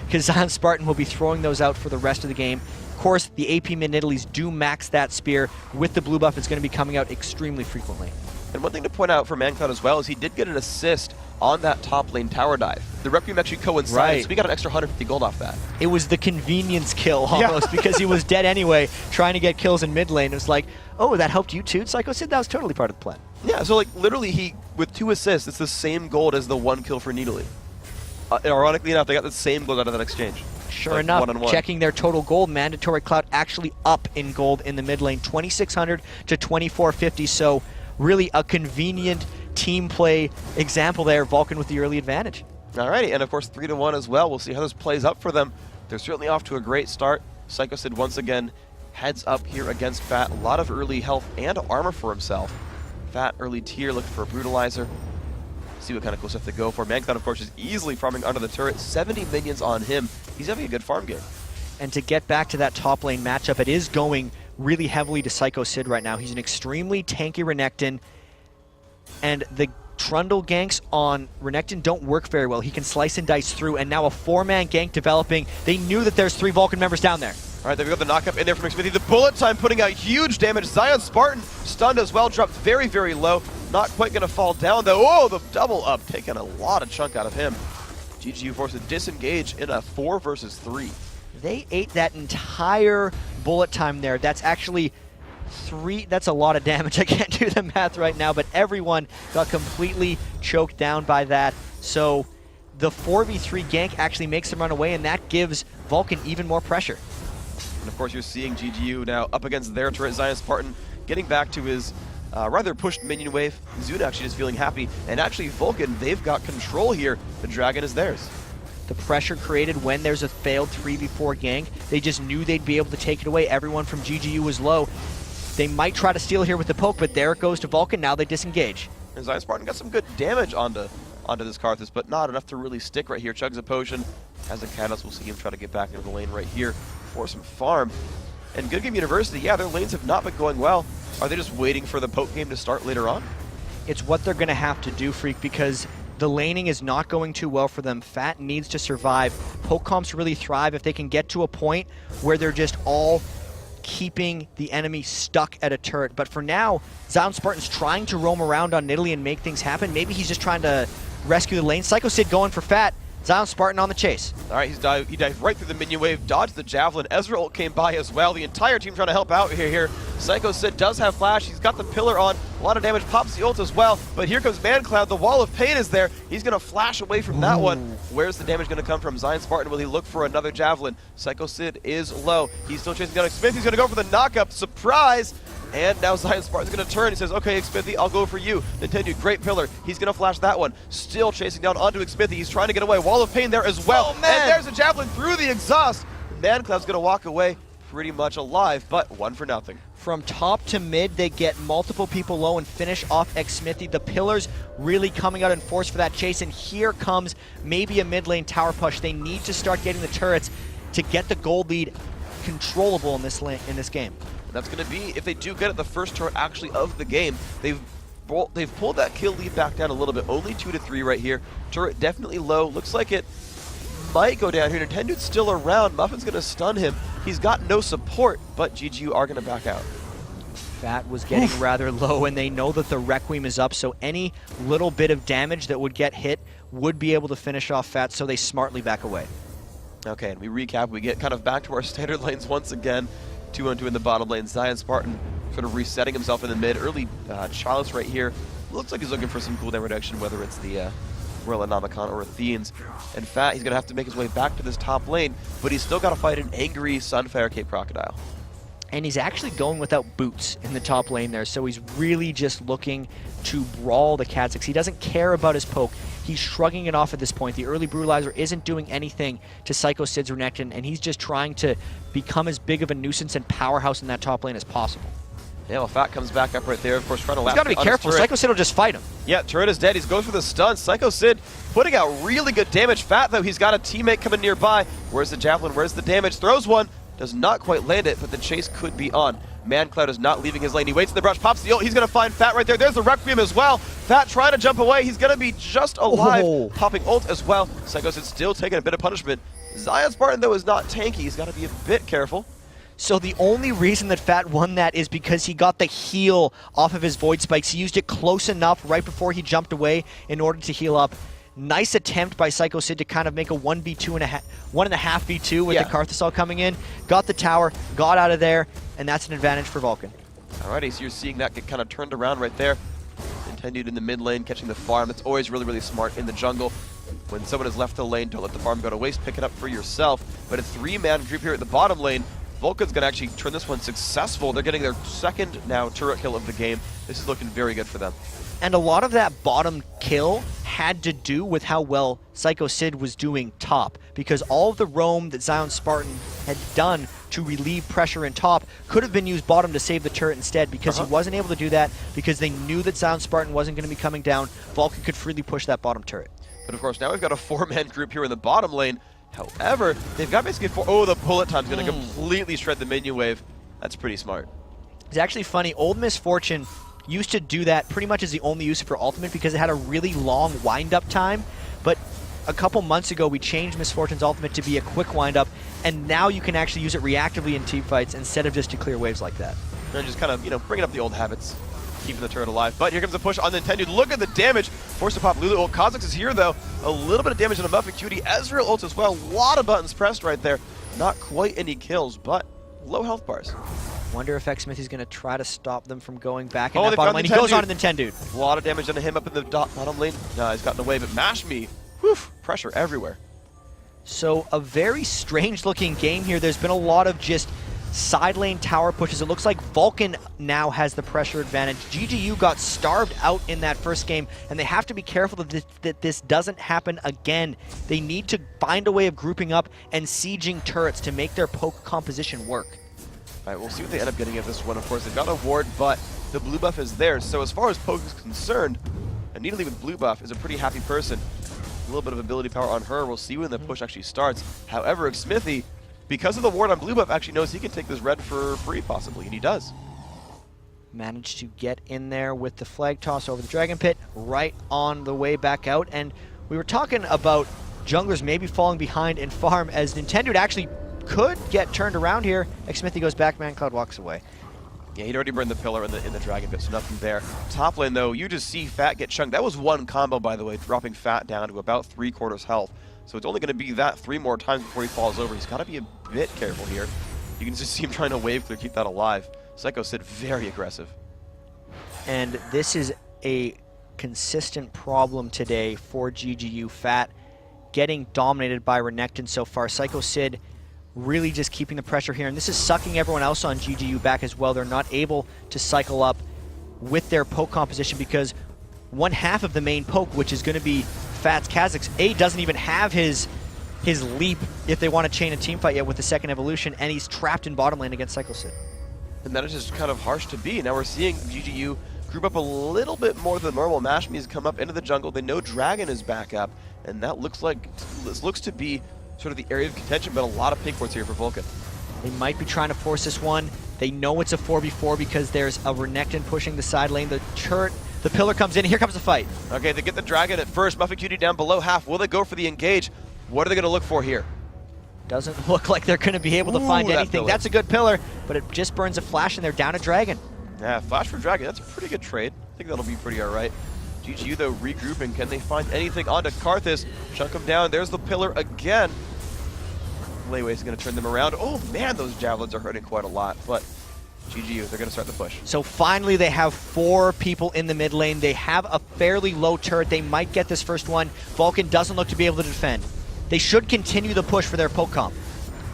because Zion Spartan will be throwing those out for the rest of the game. Of course, the AP mid Nidalees do max that spear. With the blue buff, it's going to be coming out extremely frequently. And one thing to point out for ManCloud as well is he did get an assist on that top lane tower dive. The Requiem actually coincided, Right. so we got an extra 150 gold off that. It was the convenience kill almost because he was dead anyway, trying to get kills in mid lane. It was like, oh, that helped you too, Psycho Sid? That was totally part of the plan. Yeah, so like literally he, with 2 assists, it's the same gold as the 1 kill for Nidalee. Ironically enough, they got the same gold out of that exchange. Sure Like enough, one-on-one. checking their total gold, Mandatory Cloud actually up in gold in the mid lane, 2,600 to 2,450. So really a convenient team play example there, Vulcan with the early advantage. Alrighty, and of course 3-1 as well. We'll see how this plays up for them. They're certainly off to a great start. Psycho Sid once again heads up here against Fat. A lot of early health and armor for himself. Fat early tier looking for a brutalizer. See what kind of cool stuff they go for. ManCloud, of course, is easily farming under the turret. 70 minions on him. He's having a good farm game. And to get back to that top lane matchup, it is going really heavily to Psycho Sid right now. He's an extremely tanky Renekton, and the Trundle ganks on Renekton don't work very well. He can slice and dice through, and now a 4-man gank developing. They knew that there's 3 Vulcan members down there. All right, there we go, the knockup in there from xSmithy. The bullet time putting out huge damage. Zion Spartan stunned as well, dropped very, very low. Not quite going to fall down, though. Oh, the double up, taking a lot of chunk out of him. GGU forced to disengage in a 4 versus 3. They ate that entire bullet time there. That's actually 3. That's a lot of damage. I can't do the math right now, but everyone got completely choked down by that. So the 4v3 gank actually makes them run away, and that gives Vulcan even more pressure. And of course, you're seeing GGU now up against their turret. Zion Spartan getting back to his rather pushed minion wave. Zune actually just feeling happy. And actually, Vulcan, they've got control here. The dragon is theirs. The pressure created when there's a failed 3v4 gank, they just knew they'd be able to take it away. Everyone from GGU was low. They might try to steal here with the poke, but there it goes to Vulcan. Now they disengage. And Zion Spartan got some good damage onto this Karthus, but not enough to really stick right here. Chugs a potion. As a catalyst, we'll see him try to get back into the lane right here for some farm. And Good Game University, yeah, their lanes have not been going well. Are they just waiting for the poke game to start later on? It's what they're going to have to do, Freak, because the laning is not going too well for them. Fat needs to survive. Poke comps really thrive if they can get to a point where they're just all keeping the enemy stuck at a turret. But for now, Zion Spartan's trying to roam around on Nidalee and make things happen. Maybe he's just trying to rescue the lane. Psycho Sid going for Fat. Zion Spartan on the chase. All right, he dived right through the minion wave, dodged the javelin. Ezra ult came by as well. The entire team trying to help out here. Psycho Sid does have flash. He's got the pillar on. A lot of damage, pops the ult as well. But here comes ManCloud. The wall of pain is there. He's going to flash away from that one. Where's the damage going to come from? Zion Spartan, will he look for another javelin? Psycho Sid is low. He's still chasing down xSmithy. He's going to go for the knockup. Surprise! And now Zion Spartan's going to turn. He says, okay, xSmithy, I'll go for you. Nintendo, great pillar. He's going to flash that one. Still chasing down onto xSmithy. He's trying to get away. Wall of pain there as well. Oh, man. And there's a javelin through the exhaust. ManCloud's going to walk away pretty much alive, but 1 for nothing. From top to mid, they get multiple people low and finish off xSmithy. The pillars really coming out in force for that chase, and here comes maybe a mid lane tower push. They need to start getting the turrets to get the gold lead controllable in this game. And that's going to be, if they do get it, the first turret actually of the game. They've pulled that kill lead back down a little bit. Only 2 to 3 right here. Turret definitely low. Looks like it might go down here. Nintendo's still around. Muffin's going to stun him. He's got no support, but GGU are going to back out. Fat was getting rather low, and they know that the Requiem is up, so any little bit of damage that would get hit would be able to finish off Fat, so they smartly back away. Okay, and we recap. We get kind of back to our standard lanes once again. 2-on-2 in the bottom lane. Zion Spartan sort of resetting himself in the mid. Early Chalice right here. Looks like he's looking for some cooldown reduction, whether it's the Royal Anomicon or Athenes. And Fat, he's going to have to make his way back to this top lane. but he's still got to fight an angry Sunfire Cape Crocodile. And he's actually going without boots in the top lane there, so he's really just looking to brawl the Kha'Zix. He doesn't care about his poke. He's shrugging it off at this point. The early Brutalizer isn't doing anything to Psycho Sid's Renekton, and he's just trying to become as big of a nuisance and powerhouse in that top lane as possible. Yeah, well, Fat comes back up right there, of course, trying to He's got to be careful. Psycho Sid will just fight him. Yeah, turret is dead. He goes for the stun. Psycho Sid putting out really good damage. Fat, though, he's got a teammate coming nearby. Where's the Javelin? Where's the damage? Throws one. Does not quite land it, but the chase could be on. ManCloud is not leaving his lane. He waits in the brush, pops the ult. He's going to find Fat right there. There's the Requiem as well. Fat trying to jump away. He's going to be just alive. Oh. Popping ult as well. Psycho Sid still taking a bit of punishment. Zion Spartan, though, is not tanky. He's got to be a bit careful. So the only reason that Fat won that is because he got the heal off of his Void Spikes. He used it close enough right before he jumped away in order to heal up. Nice attempt by Psycho Sid to kind of make a 1v2 and a 1.5 v2 with the Karthusal coming in. Got the tower, got out of there, and that's an advantage for Vulcan. Alrighty, so you're seeing that get kind of turned around right there. Intended in the mid lane, catching the farm. That's always really, really smart in the jungle. When someone has left the lane, don't let the farm go to waste. Pick it up for yourself. But a 3-man group here at the bottom lane. Vulcan's going to actually turn this one successful. They're getting their second now turret kill of the game. This is looking very good for them. And a lot of that bottom kill had to do with how well Psycho Sid was doing top, because all of the roam that Zion Spartan had done to relieve pressure in top could have been used bottom to save the turret instead, because he wasn't able to do that because they knew that Zion Spartan wasn't going to be coming down. Vulcan could freely push that bottom turret. But of course, now we've got a 4-man group here in the bottom lane. However, they've got basically 4. Oh, the bullet time's going to completely shred the minion wave. That's pretty smart. It's actually funny. Old Misfortune used to do that pretty much as the only use for ultimate because it had a really long wind-up time. But a couple months ago, we changed Misfortune's ultimate to be a quick wind-up, and now you can actually use it reactively in team fights instead of just to clear waves like that. And just kind of, you know, bringing up the old habits, keeping the turret alive. But here comes the push on the Nintendo. Look at the damage. Forced to pop Lulu ult. Kha'Zix is here, though. A little bit of damage on the Muffin Cutie. Ezreal ult as well. A lot of buttons pressed right there. Not quite any kills, but low health bars. Wonder if Xsmithy's going to try to stop them from going back in Oh, that bottom lane. He goes on to the Nintendo. A lot of damage on him up in the bottom lane. No, he's gotten away, but Mash Me. Whew, pressure everywhere. So a very strange looking game here. There's been a lot of just side lane tower pushes. It looks like Vulcan now has the pressure advantage. GGU got starved out in that first game, and they have to be careful that this doesn't happen again. They need to find a way of grouping up and sieging turrets to make their poke composition work. All right, we'll see what they end up getting at this one. Of course, they've got a ward, but the blue buff is theirs. So as far as poke is concerned, Anita with blue buff is a pretty happy person. A little bit of ability power on her. We'll see when the push actually starts. However, Xsmithy, because of the ward on blue buff, actually knows he can take this red for free, possibly, and he does. Managed to get in there with the flag toss over the Dragon Pit, right on the way back out. And we were talking about junglers maybe falling behind in farm, as Nintendo actually could get turned around here. Xsmithy goes back, ManCloud walks away. Yeah, he'd already burned the pillar in the Dragon Pit, so nothing there. Top lane, though, you just see Fat get chunked. That was one combo, by the way, dropping Fat down to about 3/4 health. So it's only going to be that 3 more times before he falls over. He's got to be a bit careful here. You can just see him trying to wave clear, keep that alive. Psycho Sid, very aggressive. And this is a consistent problem today for GGU. Fat getting dominated by Renekton so far. Psycho Sid really just keeping the pressure here, and this is sucking everyone else on GGU back as well. They're not able to cycle up with their poke composition because one half of the main poke, which is going to be Fat's Kha'Zix, doesn't even have his leap if they want to chain a team fight yet with the second evolution, and he's trapped in bottom lane against Psycho Sid. And that is just kind of harsh to be. Now we're seeing GGU group up a little bit more than normal. Mashmi's come up into the jungle. They know Dragon is back up, and that looks to be sort of the area of contention, but a lot of pink wards here for Vulcan. They might be trying to force this one. They know it's a 4v4 because there's a Renekton pushing the side lane. The turret, the pillar comes in, here comes the fight. Okay, they get the Dragon at first. Muffin Cutie down below half. Will they go for the engage? What are they going to look for here? Doesn't look like they're going to be able to find anything. That's a good pillar, but it just burns a flash and they're down a Dragon. Yeah, flash for Dragon. That's a pretty good trade. I think that'll be pretty all right. GGU, though, regrouping. Can they find anything onto Karthus? Chunk him down. There's the pillar again. Layway's going to turn them around. Oh, man, those javelins are hurting quite a lot. But GGU, they're going to start the push. So finally, they have 4 people in the mid lane. They have a fairly low turret. They might get this first one. Vulcan doesn't look to be able to defend. They should continue the push for their poke comp.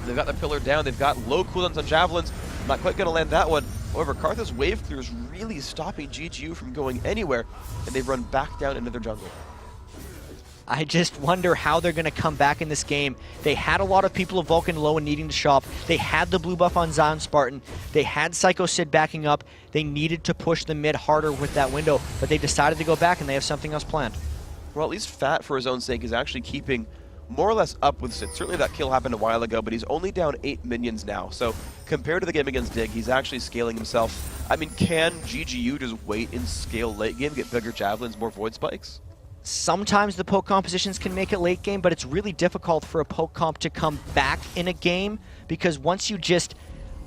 They've got the pillar down. They've got low cooldowns on javelins. Not quite going to land that one. However, Karthus wave clear is really stopping GGU from going anywhere, and they've run back down into their jungle. I just wonder how they're going to come back in this game. They had a lot of people of Vulcan low and needing to shop. They had the blue buff on Zion Spartan. They had Psycho Sid backing up. They needed to push the mid harder with that window, but they decided to go back and they have something else planned. Well, at least Fat, for his own sake, is actually keeping more or less up with Sid. Certainly that kill happened a while ago, but he's only down 8 minions now. So compared to the game against Dig, he's actually scaling himself. I mean, can GGU just wait and scale late game, get bigger javelins, more void spikes? Sometimes the poke compositions can make it late game, but it's really difficult for a poke comp to come back in a game because once you just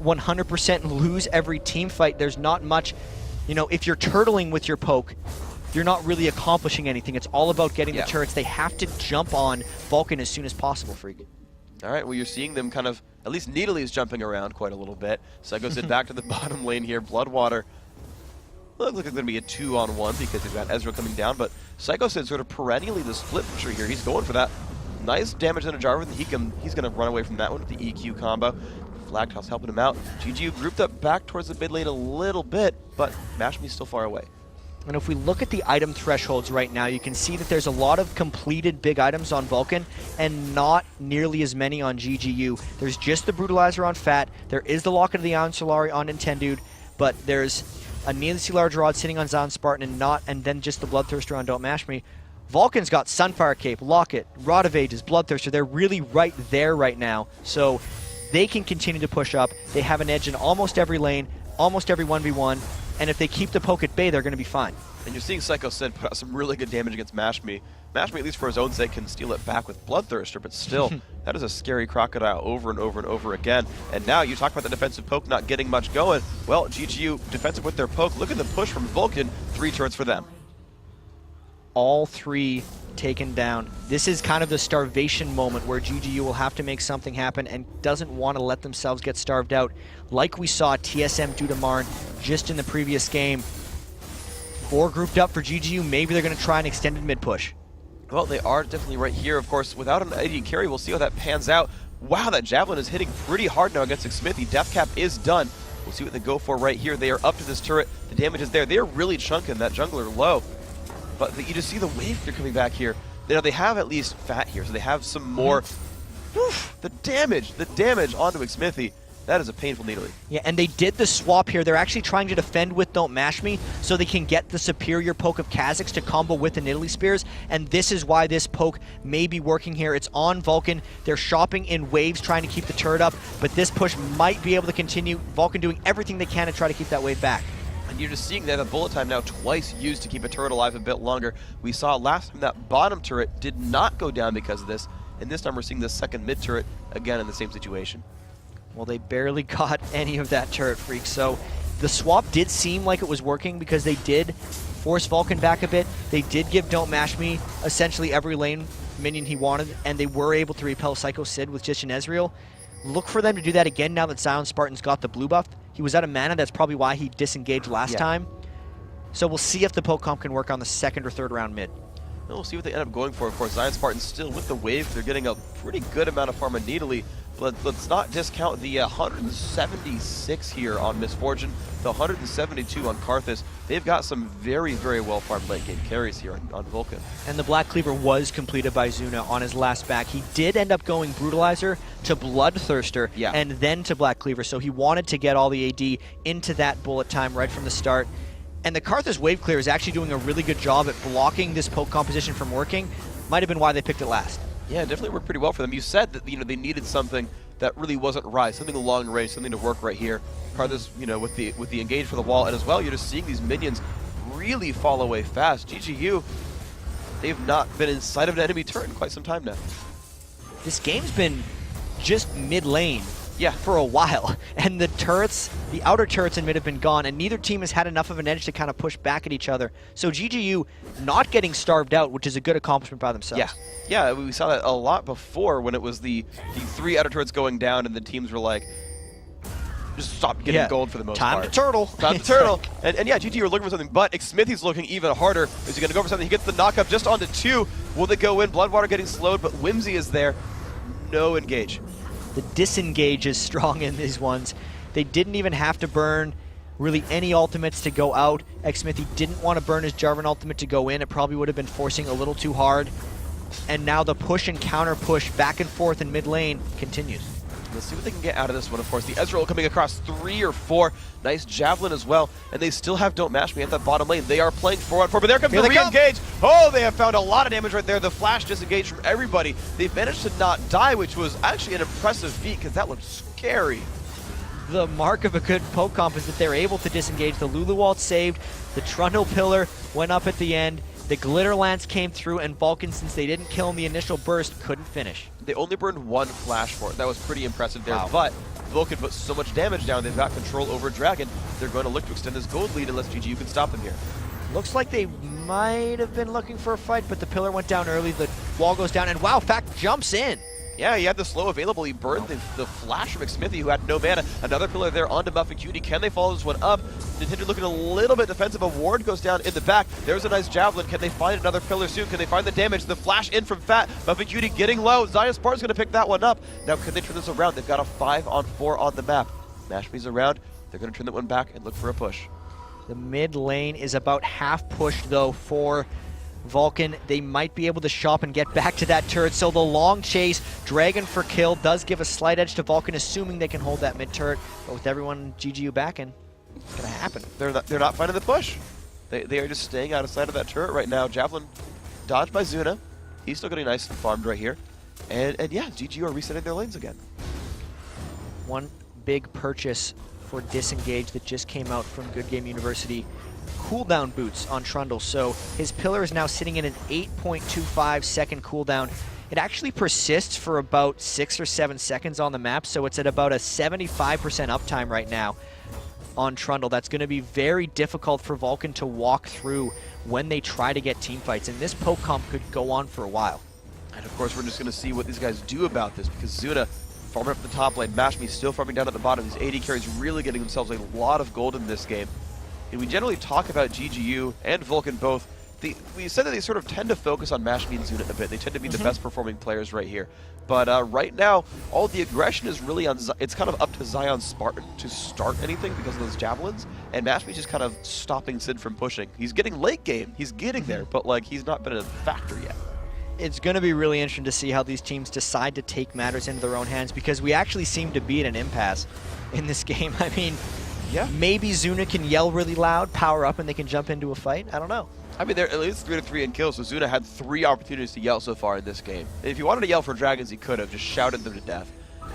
100% lose every team fight, there's not much, you know, if you're turtling with your poke, you're not really accomplishing anything. It's all about getting the turrets. They have to jump on Vulcan as soon as possible, Freak. All right, well, you're seeing them kind of, at least Needly is jumping around quite a little bit. Psycho Sid back to the bottom lane here. Bloodwater. Looks like it's going to be a 2-on-1 because they've got Ezreal coming down, but Psycho Sid sort of perennially the split pusher here. He's going for that. Nice damage on a Jarvan. He's going to run away from that one with the EQ combo. Flag toss helping him out. GGU grouped up back towards the mid lane a little bit, but Mashmi's still far away. And if we look at the item thresholds right now, you can see that there's a lot of completed big items on Vulcan and not nearly as many on GGU. There's just the Brutalizer on Fat. There is the Locket of the Ion Solari on Nintendude, but there's a needlessly large rod sitting on Zion Spartan and then just the Bloodthirster on Don't Mash Me. Vulcan's got Sunfire Cape, Locket, Rod of Ages, Bloodthirster. They're really right there right now, so they can continue to push up. They have an edge in almost every lane, almost every 1v1, and if they keep the poke at bay, they're going to be fine. And you're seeing Psycho Sid put out some really good damage against Mashmi. Mashmi, at least for his own sake, can steal it back with Bloodthirster, but still, that is a scary crocodile over and over and over again. And now you talk about the defensive poke not getting much going. Well, GGU defensive with their poke. Look at the push from Vulcan. 3 turrets for them. All 3 taken down. This is kind of the starvation moment where GGU will have to make something happen and doesn't want to let themselves get starved out like we saw TSM do to Marn just in the previous game. 4 grouped up for GGU. Maybe they're going to try an extended mid push. Well, they are definitely right here. Of course, without an AD carry, we'll see how that pans out. Wow, that Javelin is hitting pretty hard now against Smithy. Death Cap is done. We'll see what they go for right here. They are up to this turret. The damage is there. They are really chunking that jungler low. But you just see the wave clear coming back here. You know, they have at least Fat here, so they have some more. The damage onto Smithy. That is a painful needly. Yeah, and they did the swap here. They're actually trying to defend with Don't Mash Me so they can get the superior poke of Kha'Zix to combo with the Nidalee Spears, and this is why this poke may be working here. It's on Vulcan. They're shopping in waves trying to keep the turret up, but this push might be able to continue. Vulcan doing everything they can to try to keep that wave back. And you're just seeing that the bullet time now twice used to keep a turret alive a bit longer. We saw last time that bottom turret did not go down because of this, and this time we're seeing the second mid turret again in the same situation. Well, they barely got any of that turret, Freak, so the swap did seem like it was working because they did force Vulcan back a bit. They did give Don't Mash Me essentially every lane minion he wanted, and they were able to repel Psycho Sid with just an Ezreal. Look for them to do that again now that Zion Spartan's got the blue buff. He was out of mana, that's probably why he disengaged last time. So we'll see if the poke comp can work on the second or third round mid. And we'll see what they end up going for. Of course, Zion Spartan's still with the wave. They're getting a pretty good amount of farm on Needly. Let's not discount the 176 here on Misfortune, the 172 on Karthus. They've got some very, very well farmed late game carries here on Vulcan. And the Black Cleaver was completed by Zuna on his last back. He did end up going Brutalizer to Bloodthirster and then to Black Cleaver, so he wanted to get all the AD into that bullet time right from the start. And the Karthus Wave Clear is actually doing a really good job at blocking this poke composition from working. Might have been why they picked it last. Yeah, it definitely worked pretty well for them. You said that they needed something that really wasn't right, something long range, something to work right here. Karthus, with the engage for the wall, and as well, you're just seeing these minions really fall away fast. GGU, they've not been in sight of an enemy turret in quite some time now. This game's been just mid lane Yeah, for a while. And the turrets, the outer turrets in mid have been gone, and neither team has had enough of an edge to kind of push back at each other. So GGU not getting starved out, which is a good accomplishment by themselves. Yeah, we saw that a lot before when it was the 3 outer turrets going down and the teams were like, just stop getting gold for the most part. Time to turtle. Time to turtle. And yeah, GGU are looking for something, but Smithy's looking even harder. Is he going to go for something? He gets the knockup just onto 2. Will they go in? Bloodwater getting slowed, but Whimsy is there. No engage. The disengage is strong in these ones. They didn't even have to burn really any ultimates to go out. Xsmithy didn't want to burn his Jarvan ultimate to go in. It probably would have been forcing a little too hard. And now the push and counter push back and forth in mid lane continues. Let's see what they can get out of this one, of course. The Ezreal coming across 3 or 4. Nice Javelin as well. And they still have Don't Mash Me at that bottom lane. They are playing 4-on-4, but there comes the re-engage. Oh, they have found a lot of damage right there. The flash disengaged from everybody. They've managed to not die, which was actually an impressive feat because that looked scary. The mark of a good poke comp is that they're able to disengage. The Lulu Walt saved. The Trundle Pillar went up at the end. The Glitter Lance came through, and Vulcan, since they didn't kill in the initial burst, couldn't finish. They only burned 1 flash for it. That was pretty impressive there, Wow. but Vulcan put so much damage down, they've got control over Dragon. They're going to look to extend this gold lead unless GGU can stop them here. Looks like they might have been looking for a fight, but the pillar went down early. The wall goes down, and wow, Fact jumps in. Yeah, he had the slow available. He burned the flash from Xsmithy, who had no mana. Another pillar there onto Muff and Cutie. Can they follow this one up? Nintendo looking a little bit defensive. A ward goes down in the back. There's a nice Javelin. Can they find another pillar soon? Can they find the damage? The flash in from Fat. Muff and Cutie getting low. Zaya Spartan's going to pick that one up. Now, can they turn this around? They've got a 5-on-4 on the map. Mashme's around. They're going to turn that one back and look for a push. The mid lane is about half pushed, though, for Vulcan. They might be able to shop and get back to that turret, so the long chase, Dragon for kill, does give a slight edge to Vulcan, assuming they can hold that mid turret, but with everyone GGU backing, it's gonna happen. They're not finding the push. They are just staying out of sight of that turret right now. Javelin dodged by Zuna. He's still getting nice and farmed right here. And yeah, GGU are resetting their lanes again. One big purchase for Disengage that just came out from Good Game University, cooldown boots on Trundle. So his pillar is now sitting in an 8.25 second cooldown. It actually persists for about 6 or 7 seconds on the map, so it's at about a 75% uptime right now on Trundle. That's going to be very difficult for Vulcan to walk through when they try to get team fights, and this poke comp could go on for a while. And of course, we're just going to see what these guys do about this, because Zuna farming up the top lane, Mashme still farming down at the bottom. These AD carries really getting themselves a lot of gold in this game. And we generally talk about GGU and Vulcan both. We said that they sort of tend to focus on Mashme and Zuna a bit. They tend to be the best performing players right here. But right now, all the aggression is really on, it's kind of up to Zion Spartan to start anything because of those javelins. And Mashme's just kind of stopping Sid from pushing. He's getting late game. He's getting there, but like he's not been a factor yet. It's going to be really interesting to see how these teams decide to take matters into their own hands, because we actually seem to be at an impasse in this game. I mean, yeah, maybe Zuna can yell really loud, power up, and they can jump into a fight. I don't know. I mean, they're at least 3-3 in kills, so Zuna had 3 opportunities to yell so far in this game. And if he wanted to yell for dragons, he could have just shouted them to death.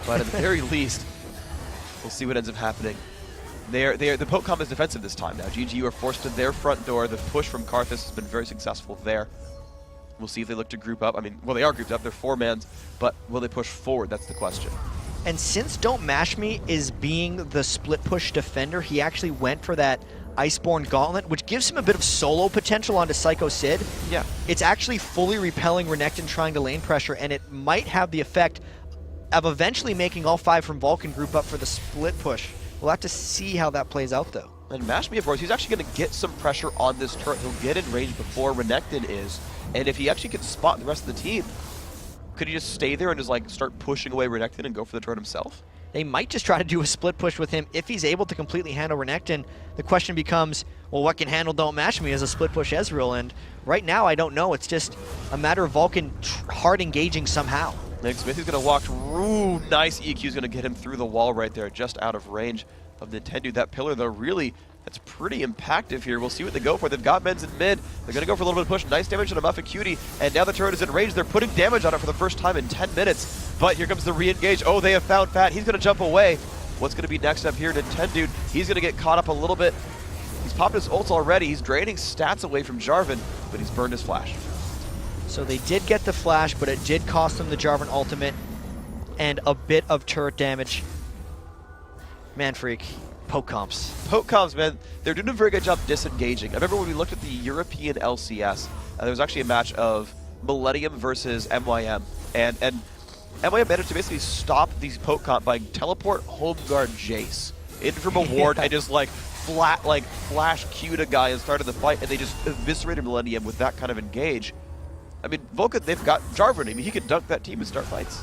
But at the very least, we'll see what ends up happening. The poke comp is defensive this time now. GGU are forced to their front door. The push from Karthus has been very successful there. We'll see if they look to group up. I mean, well, they are grouped up. They're 4-mans, but will they push forward? That's the question. And since Don't Mash Me is being the split push defender, he actually went for that Iceborne Gauntlet, which gives him a bit of solo potential onto Psycho Sid. Yeah. It's actually fully repelling Renekton trying to lane pressure, and it might have the effect of eventually making all 5 from Vulcan group up for the split push. We'll have to see how that plays out, though. And Mashme, of course, he's actually going to get some pressure on this turret. He'll get in range before Renekton is. And if he actually can spot the rest of the team, could he just stay there and just like start pushing away Renekton and go for the turret himself? They might just try to do a split push with him. If he's able to completely handle Renekton, the question becomes, well, what can handle Don't Mash Me as a split push Ezreal? And right now, I don't know. It's just a matter of Vulcan hard engaging somehow. Nick Smith is going to walk through. Nice EQ is going to get him through the wall right there, just out of range of Nintendo. That pillar, though, really, that's pretty impactful here. We'll see what they go for. They've got men's in mid. They're going to go for a little bit of push. Nice damage on a Muff and Cutie. And now the turret is in range. They're putting damage on it for the first time in 10 minutes. But here comes the re-engage. Oh, they have found Fat. He's going to jump away. What's going to be next up here? Nintendo, he's going to get caught up a little bit. He's popped his ult already. He's draining stats away from Jarvan, but he's burned his flash. So they did get the flash, but it did cost them the Jarvan ultimate and a bit of turret damage. Man Freak. Poke comps. Poke comps, man, they're doing a very good job disengaging. I remember when we looked at the European LCS, there was actually a match of Millennium versus MYM, and MYM managed to basically stop these poke comp by teleport home guard Jace in from a ward and just like flash Q'd a guy and started the fight, and they just eviscerated Millennium with that kind of engage. I mean, Vulcan, they've got Jarvan. I mean, he can dunk that team and start fights.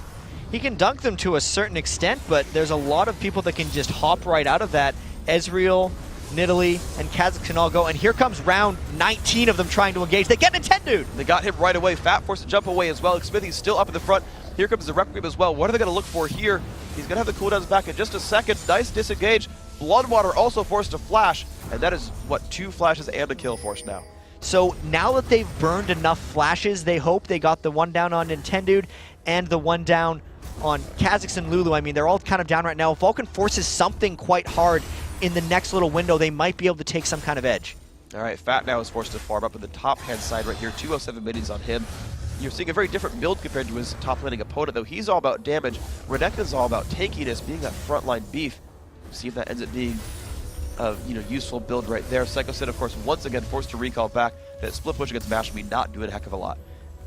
He can dunk them to a certain extent, but there's a lot of people that can just hop right out of that. Ezreal, Nidalee, and Kazakhstan all go, and here comes round 19 of them trying to engage. They get Nintendo! They got him right away. Fat forced to jump away as well. Smithy's still up in the front. Here comes the Requiem as well. What are they going to look for here? He's going to have the cooldowns back in just a second. Nice disengage. Bloodwater also forced to flash, and that is, what, 2 flashes and a kill force now. So now that they've burned enough flashes, they hope they got the one down on Nintendo and the one down on Kazakhstan Lulu. I mean, they're all kind of down right now. If Vulcan forces something quite hard in the next little window, they might be able to take some kind of edge. All right, Fat now is forced to farm up in the top-hand side right here. 207 minis on him. You're seeing a very different build compared to his top-laning opponent, though. He's all about damage. Renekton's all about tankiness, being that frontline beef. See if that ends up being a useful build right there. Psycho Sid, of course, once again forced to recall back. That split push against Mashmi not doing a heck of a lot.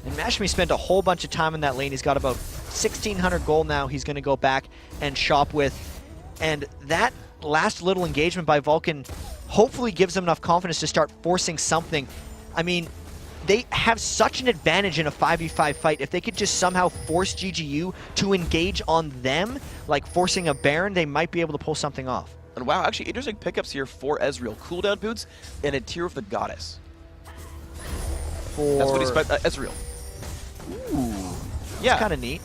And Mashmi spent a whole bunch of time in that lane. He's got about 1,600 gold now he's going to go back and shop with. And that last little engagement by Vulcan hopefully gives them enough confidence to start forcing something. I mean, they have such an advantage in a 5v5 fight. If they could just somehow force GGU to engage on them, like forcing a Baron, they might be able to pull something off. And wow, actually interesting pickups here for Ezreal. Cooldown boots and a Tear of the Goddess. That's what he spent, Ezreal. Ooh, yeah, that's kind of neat.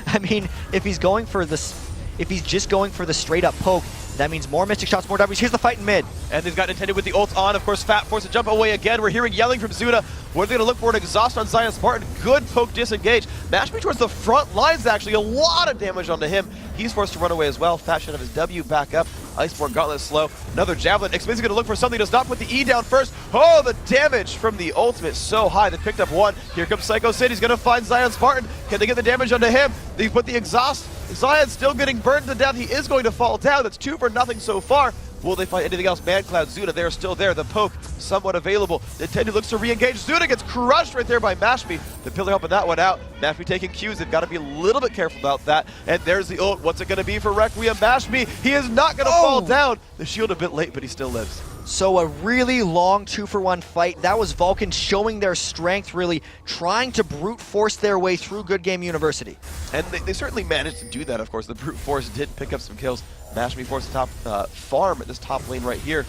I mean, if he's going for this, if he's just going for the straight up poke, that means more Mystic Shots, more W's. Here's the fight in mid. And they've got Nintendo with the ult on. Of course, Fat forced to jump away again. We're hearing yelling from Zuna. What are they going to look for? An exhaust on Zion Spartan. Good poke disengage. Match me towards the front lines, actually. A lot of damage onto him. He's forced to run away as well. Fat should have his W back up. Iceborne Gauntlet slow. Another Javelin. Xmin's going to look for something. Does not put the E down first. Oh, the damage from the ultimate so high. They picked up one. Here comes Psycho Sid. He's going to find Zion Spartan. Can they get the damage onto him? They put the exhaust. Zion's still getting burned to death. He is going to fall down. That's 2 for nothing so far. Will they find anything else? ManCloud, Zuna, they're still there. The poke, somewhat available. Nintendo looks to re-engage. Zuna gets crushed right there by Mashmi. The pillar helping that one out. Mashmi taking Qs. They've got to be a little bit careful about that. And there's the ult. What's it going to be for Requiem? Mashmi, he is not going to fall down. The shield a bit late, but he still lives. So a really long 2-for-1 fight. That was Vulcan showing their strength, really trying to brute force their way through Good Game University. And they certainly managed to do that, of course. The brute force did pick up some kills. Mashmi forced the top farm at this top lane right here.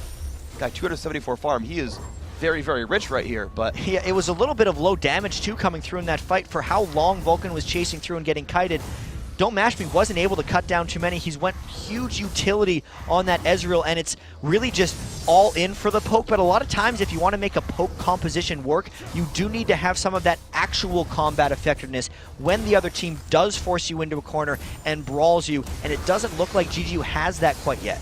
Got 274 farm. He is very, very rich right here, but... Yeah, it was a little bit of low damage, too, coming through in that fight for how long Vulcan was chasing through and getting kited. Don't Mashmi wasn't able to cut down too many. He's went huge utility on that Ezreal, and it's really just all in for the poke. But a lot of times, if you want to make a poke composition work, you do need to have some of that actual combat effectiveness when the other team does force you into a corner and brawls you, and it doesn't look like GGU has that quite yet.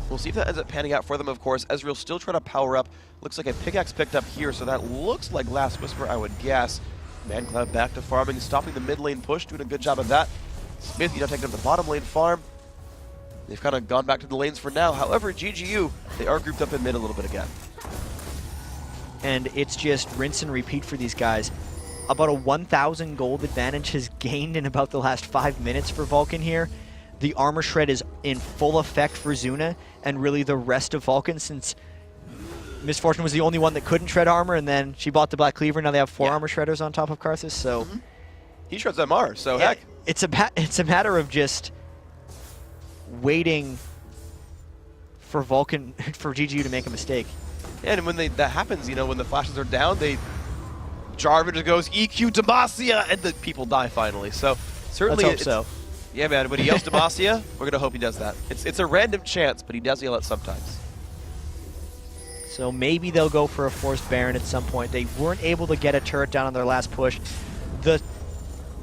We'll see if that ends up panning out for them, of course. Ezreal still trying to power up. Looks like a pickaxe picked up here, so that looks like Last Whisper, I would guess. ManCloud back to farming, stopping the mid lane push, doing a good job of that. Smith, taking up the bottom lane farm. They've kind of gone back to the lanes for now. However, GGU, they are grouped up in mid a little bit again. And it's just rinse and repeat for these guys. About a 1,000 gold advantage has gained in about the last 5 minutes for Vulcan here. The armor shred is in full effect for Zuna, and really the rest of Vulcan, since Misfortune was the only one that couldn't shred armor, and then she bought the Black Cleaver. Now they have 4 armor shredders on top of Karthus, so... He shreds MR, so yeah, heck. It's a matter of just waiting for Vulcan, for GGU to make a mistake. Yeah, and when that happens, when the flashes are down, Jarvan just goes EQ Demacia, and the people die finally. So certainly, let's hope so. Yeah, man. When he yells Demacia, we're gonna hope he does that. It's a random chance, but he does yell it sometimes. So maybe they'll go for a forced Baron at some point. They weren't able to get a turret down on their last push.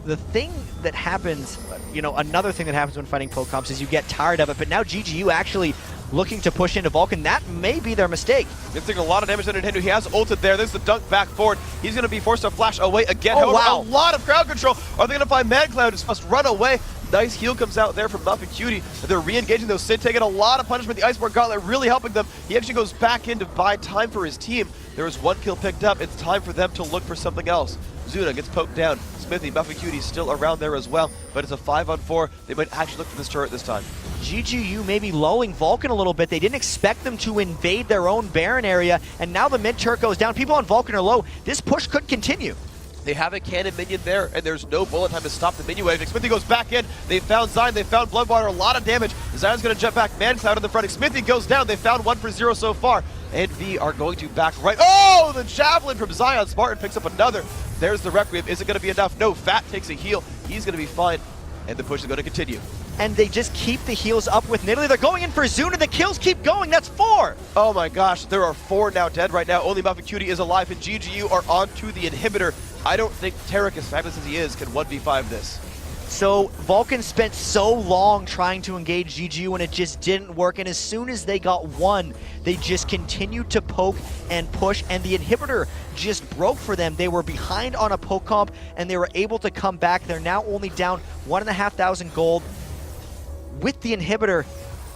The thing that happens, another thing that happens when fighting poke comps is you get tired of it, but now GGU actually looking to push into Vulcan. That may be their mistake. It's taking a lot of damage on Nintendo. He has ulted there. There's the dunk back forward. He's going to be forced to flash away again. Oh, wow. A lot of crowd control. Are they going to find ManCloud? Just must run away. Nice heal comes out there from Muff and Cutie. They're re-engaging those. Sid taking a lot of punishment. The Iceborne Gauntlet really helping them. He actually goes back in to buy time for his team. There was 1 kill picked up. It's time for them to look for something else. Zuna gets poked down. Smithy, Muff and Cutie still around there as well, but it's a 5-on-4. They might actually look for this turret this time. GGU maybe lulling Vulcan a little bit. They didn't expect them to invade their own Baron area, and now the mid turret goes down. People on Vulcan are low. This push could continue. They have a cannon minion there, and there's no bullet time to stop the minion wave. Xmithie goes back in. They found Zion. They found Bloodwater. A lot of damage. Zion's going to jump back. ManCloud in the front. Xmithie goes down. They found 1 for 0 so far. And V are going to back right. Oh, the javelin from Zion. Spartan picks up another. There's the Requiem. Is it going to be enough? No. Fat takes a heal. He's going to be fine. And the push is going to continue. And they just keep the heals up with Nidalee. They're going in for Zuna. The kills keep going. That's 4. Oh my gosh, there are 4 now dead right now. Only Muffin Cutie is alive, and GGU are onto the inhibitor. I don't think Tarek, as fabulous as he is, can 1v5 this. So Vulcan spent so long trying to engage GGU and it just didn't work, and as soon as they got one, they just continued to poke and push, and the inhibitor just broke for them. They were behind on a poke comp and they were able to come back. They're now only down 1,500 gold. With the inhibitor,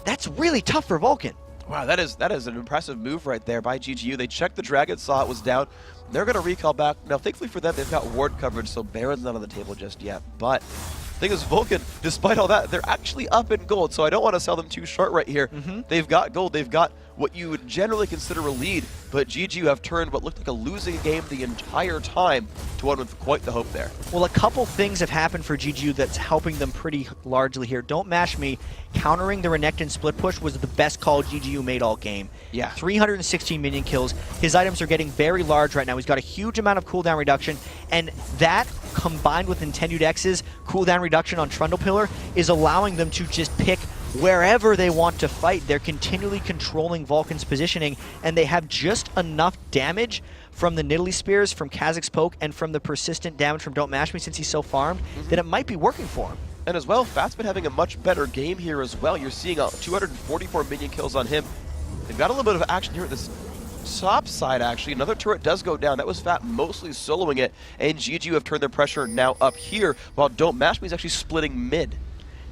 that's really tough for Vulcan. Wow, that is an impressive move right there by GGU. They checked the dragon, saw it was down. They're going to recall back. Now, thankfully for them, they've got ward coverage, so Baron's not on the table just yet. But the thing is, Vulcan, despite all that, they're actually up in gold, so I don't want to sell them too short right here. They've got gold. They've got what you would generally consider a lead, but GGU have turned what looked like a losing game the entire time to one with quite the hope there. Well, a couple things have happened for GGU that's helping them pretty largely here. Don't Mash Me, countering the Renekton split push was the best call GGU made all game. Yeah. 316 minion kills. His items are getting very large right now. He's got a huge amount of cooldown reduction, and that combined with Intendued X's cooldown reduction on Trundle Pillar is allowing them to just pick wherever they want to fight. They're continually controlling Vulcan's positioning, and they have just enough damage from the Nidalee Spears, from Kha'Zix's poke, and from the persistent damage from Don't Mash Me since he's so farmed, that it might be working for him. And as well, Fat's been having a much better game here as well. You're seeing 244 minion kills on him. They've got a little bit of action here at this top side, actually. Another turret does go down. That was Fat mostly soloing it, and GGU have turned their pressure now up here, while Don't Mash Me is actually splitting mid.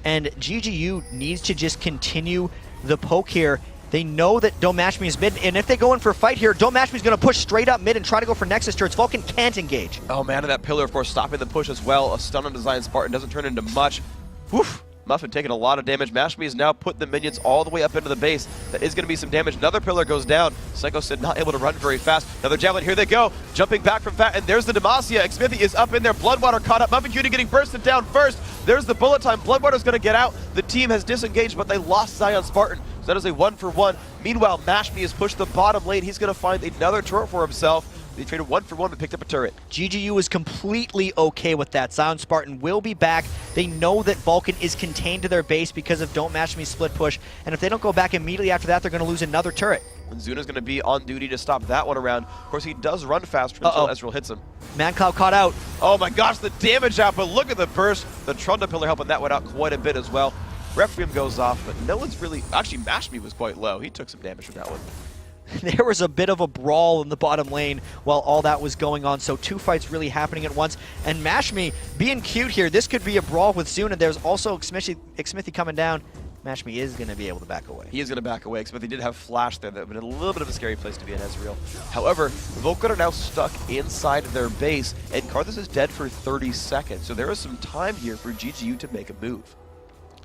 And GGU needs to just continue the poke here. They know that Don't Mash Me is mid, and if they go in for a fight here, Don't Mash Me is going to push straight up mid and try to go for Nexus turrets. Vulcan can't engage. Oh man, and that pillar, of course, stopping the push as well. A stun on Design Spartan doesn't turn into much. Woof! Muffin taking a lot of damage. Mash Me is now put the minions all the way up into the base. That is going to be some damage. Another pillar goes down. Psycho Sid not able to run very fast. Another javelin. Here they go. Jumping back from Fat, and there's the Demacia. Xmithie is up in there. Bloodwater caught up. Muffin Cutie getting bursted down first. There's the bullet time. Bloodwater's going to get out. The team has disengaged, but they lost Zion Spartan. So that is a 1-for-1. Meanwhile, Mash Me has pushed the bottom lane. He's going to find another turret for himself. They traded 1-for-1 and picked up a turret. GGU is completely okay with that. Zion Spartan will be back. They know that Vulcan is contained to their base because of Don't Mash Me split push, and if they don't go back immediately after that, they're going to lose another turret. And Zuna's going to be on duty to stop that one around. Of course, he does run faster until Ezreal hits him. ManCloud caught out. Oh my gosh, the damage out, but look at the burst. The Trundle Pillar helping that one out quite a bit as well. Requiem goes off, but no one's really... Actually, Mash Me was quite low. He took some damage from that one. There was a bit of a brawl in the bottom lane while all that was going on, so 2 fights really happening at once. And Mash Me being cute here, this could be a brawl with Zuna. There's also Xmithie coming down. Mash Me is going to be able to back away. He is going to back away, but he did have Flash there. That would have been a little bit of a scary place to be in Ezreal. However, Vulcan are now stuck inside their base, and Karthus is dead for 30 seconds. So there is some time here for GGU to make a move.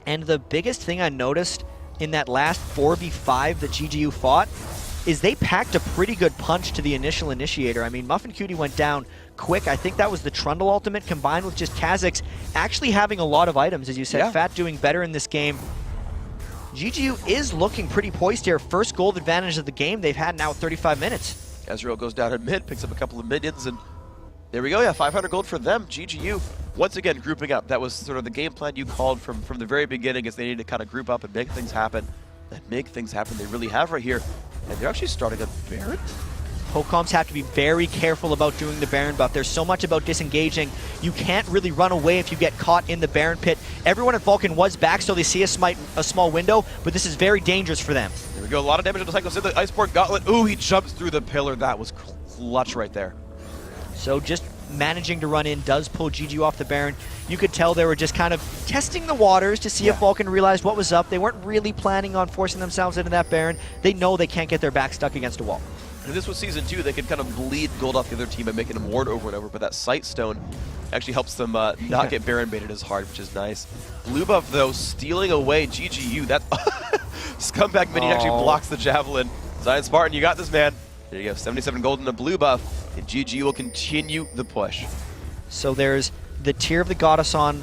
And the biggest thing I noticed in that last 4v5 that GGU fought is they packed a pretty good punch to the initial initiator. I mean, Muffin Cutie went down quick. I think that was the Trundle ultimate combined with just Kha'Zix actually having a lot of items, as you said. Yeah. Fat doing better in this game. GGU is looking pretty poised here. First gold advantage of the game they've had now 35 minutes. Ezreal goes down in mid, picks up a couple of minions, and there we go. Yeah, 500 gold for them. GGU, once again, grouping up. That was sort of the game plan you called from the very beginning, is they need to kind of group up and make things happen. And make things happen they really have right here. And they're actually starting a Baron? Pokecoms have to be very careful about doing the Baron buff. There's so much about disengaging. You can't really run away if you get caught in the Baron pit. Everyone at Vulcan was back, so they see a small window, but this is very dangerous for them. There we go. A lot of damage on the Psycho Sid. The Iceborne Gauntlet. Ooh, he jumps through the pillar. That was clutch right there. So just managing to run in does pull GGU off the Baron. You could tell they were just kind of testing the waters to see if Vulcan realized what was up. They weren't really planning on forcing themselves into that Baron. They know they can't get their back stuck against a wall. If this was Season 2, they could kind of bleed gold off the other team by making them ward over and over, but that Sight Stone actually helps them not get Baron baited as hard, which is nice. Blue buff, though, stealing away GGU. That Scumbag minion actually blocks the Javelin. Zion Spartan, you got this, man. There you go, 77 gold and a blue buff, and GGU will continue the push. So there's the Tear of the Goddess on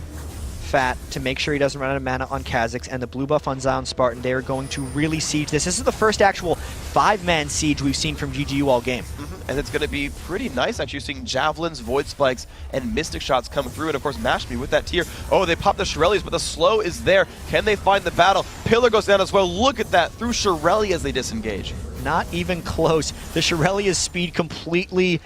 Fat to make sure he doesn't run out of mana on Kha'Zix, and the blue buff on Zion Spartan. They are going to really siege this. This is the first actual 5-man siege we've seen from GGU all game. And it's going to be pretty nice, actually, seeing Javelins, Void Spikes, and Mystic Shots come through. And, of course, Mash Me with that tier. Oh, they pop the Shirelles, but the slow is there. Can they find the battle? Pillar goes down as well. Look at that, through Shirelle as they disengage. Not even close. The Shirellia's speed completely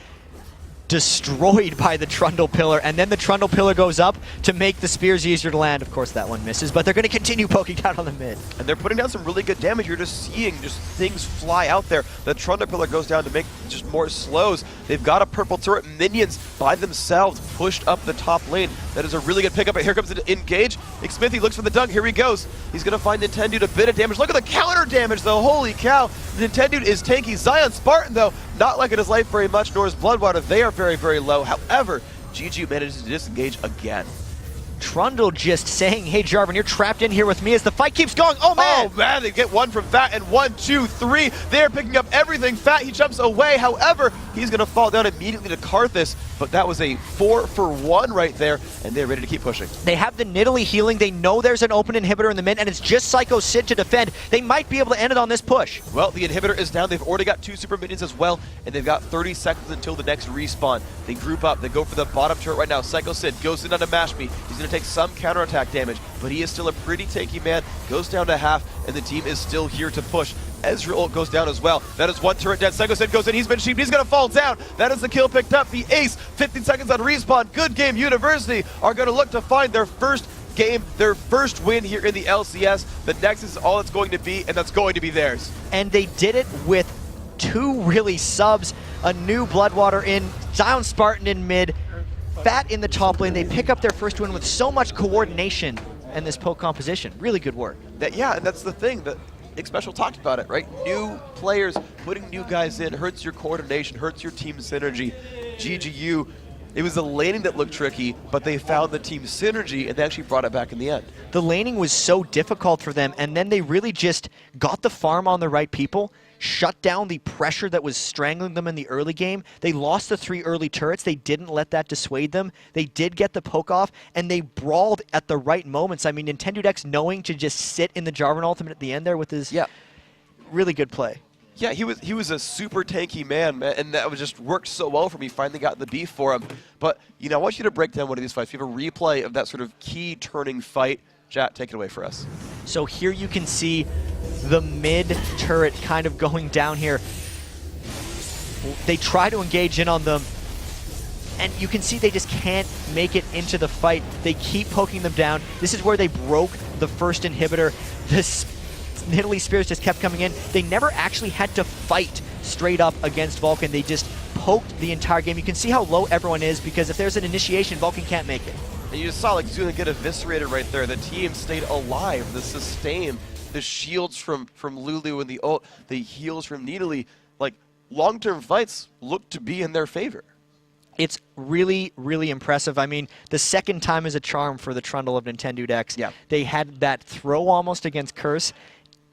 destroyed by the Trundle Pillar, and then the Trundle Pillar goes up to make the spears easier to land. Of course, that one misses, but they're going to continue poking down on the mid. And they're putting down some really good damage. You're just seeing just things fly out there. The Trundle Pillar goes down to make just more slows. They've got a purple turret. Minions by themselves pushed up the top lane. That is a really good pickup, but here comes the engage. Smithy looks for the dunk. Here he goes. He's going to find Nintendo a bit of damage. Look at the counter damage, though. Holy cow. Nintendo is tanky. Zion Spartan, though, not liking his life very much, nor his Bloodwater. They are very, very low. However, GGU manages to disengage again. Trundle just saying, hey, Jarvan, you're trapped in here with me as the fight keeps going. Oh, man! Oh, man, they get one from Fat, and 1, 2, 3. They're picking up everything. Fat, he jumps away. However, he's going to fall down immediately to Karthus, but that was a 4-for-1 right there, and they're ready to keep pushing. They have the Nidalee healing. They know there's an open inhibitor in the mid, and it's just Psycho Sid to defend. They might be able to end it on this push. Well, the inhibitor is down. They've already got 2 super minions as well, and they've got 30 seconds until the next respawn. They group up. They go for the bottom turret right now. Psycho Sid goes in on a Mash Me. He's going to take some counterattack damage, but he is still a pretty tanky man. Goes down to half, and the team is still here to push. Ezreal ult goes down as well. That is one turret dead. Psycho Sid goes in. He's been sheeped. He's going to fall down. That is the kill picked up. The ace, 15 seconds on respawn. Good Game University are going to look to find their first game, their first win here in the LCS. The Nexus is all it's going to be, and that's going to be theirs. And they did it with 2 really subs, a new Bloodwater in, Zion Spartan in mid, Fat in the top lane. They pick up their first win with so much coordination in this poke composition. Really good work. Yeah, and that's the thing that Special talked about it, right? New players, putting new guys in, hurts your coordination, hurts your team synergy. GGU, it was the laning that looked tricky, but they found the team synergy, and they actually brought it back in the end. The laning was so difficult for them, and then they really just got the farm on the right people, shut down the pressure that was strangling them in the early game. They lost the 3 early turrets. They didn't let that dissuade them. They did get the poke off, and they brawled at the right moments. I mean, Nintendo Dex knowing to just sit in the Jarvan ultimate at the end there with his really good play. Yeah, he was a super tanky man, and that was just worked so well for me. Finally got the beef for him. But, you know, I want you to break down one of these fights. We have a replay of that sort of key turning fight. Jat, take it away for us. So here you can see the mid turret kind of going down here. They try to engage in on them, and you can see they just can't make it into the fight. They keep poking them down. This is where they broke the first inhibitor. This Nidalee Spears just kept coming in. They never actually had to fight straight up against Vulcan. They just poked the entire game. You can see how low everyone is, because if there's an initiation, Vulcan can't make it. And you just saw, like, he's going to get eviscerated right there. The team stayed alive. The sustain, the shields from Lulu and the ult, the heals from Nidalee. Like, long-term fights look to be in their favor. It's really, really impressive. I mean, the second time is a charm for the Trundle of Nintendo Dex. Yeah. They had that throw almost against Curse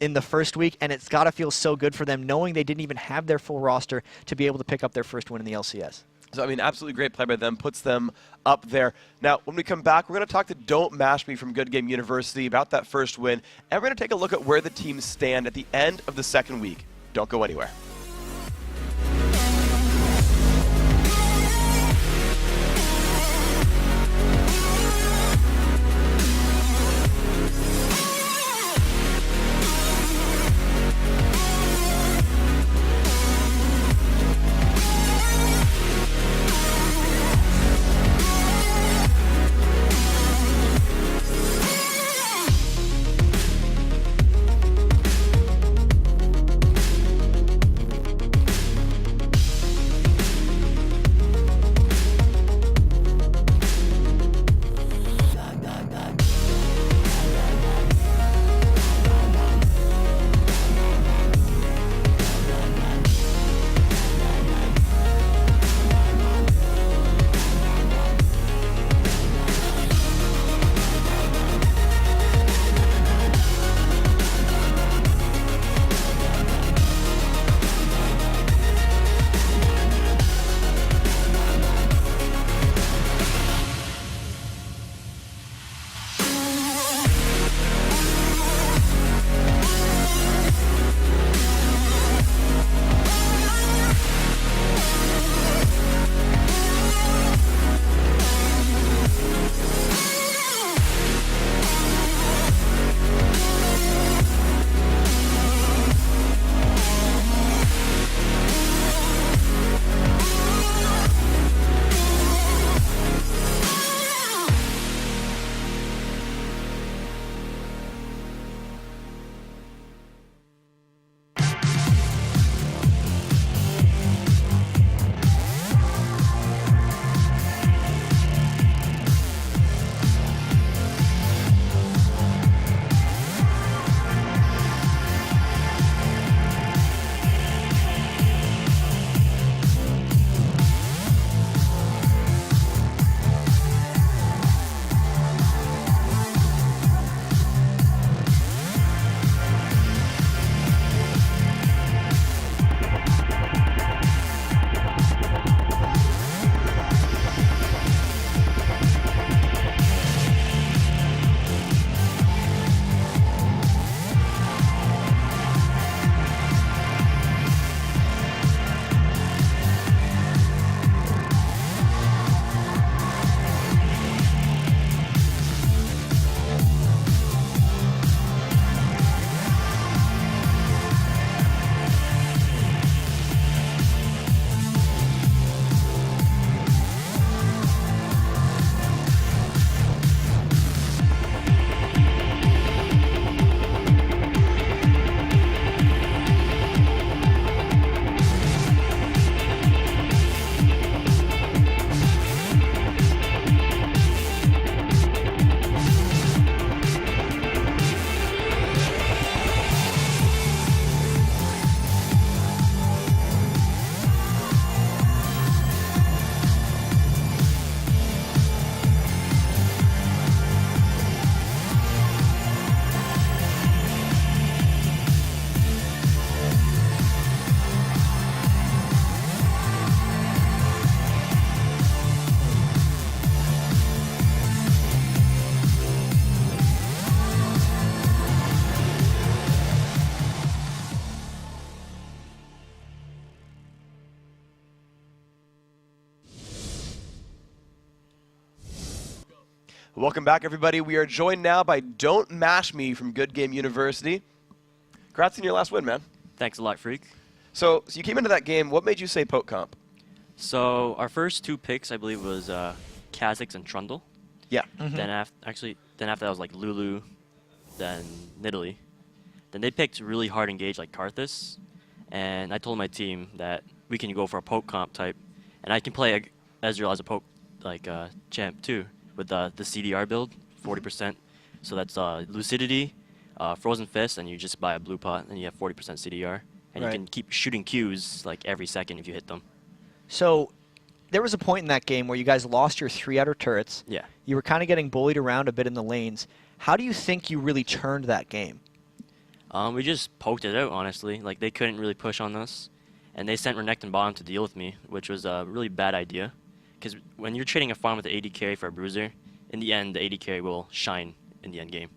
in the first week, and it's got to feel so good for them knowing they didn't even have their full roster to be able to pick up their first win in the LCS. So, I mean, absolutely great play by them, puts them up there. Now, when we come back, we're going to talk to Don't Mash Me from Good Game University about that first win, and we're going to take a look at where the teams stand at the end of the second week. Don't go anywhere. Welcome back, everybody. We are joined now by Don't Mash Me from Good Game University. Congrats on your last win, man. Thanks a lot, Freak. So you came into that game. What made you say poke comp? So our first 2 picks, I believe, was Kha'Zix and Trundle. Yeah. Then after that was like Lulu, then Nidalee. Then they picked really hard engage like Karthus, and I told my team that we can go for a poke comp type, and I can play Ezreal as a poke like champ too with the CDR build, 40%. So that's Lucidity, Frozen Fist, and you just buy a blue pot, and you have 40% CDR, and you can keep shooting Qs like every second if you hit them. So there was a point in that game where you guys lost your 3 outer turrets. Yeah. You were kind of getting bullied around a bit in the lanes. How do you think you really turned that game? We just poked it out, honestly. Like, they couldn't really push on us, and they sent Renekton bottom to deal with me, which was a really bad idea. Because when you're trading a farm with the AD carry for a bruiser, in the end, the AD carry will shine in the end game.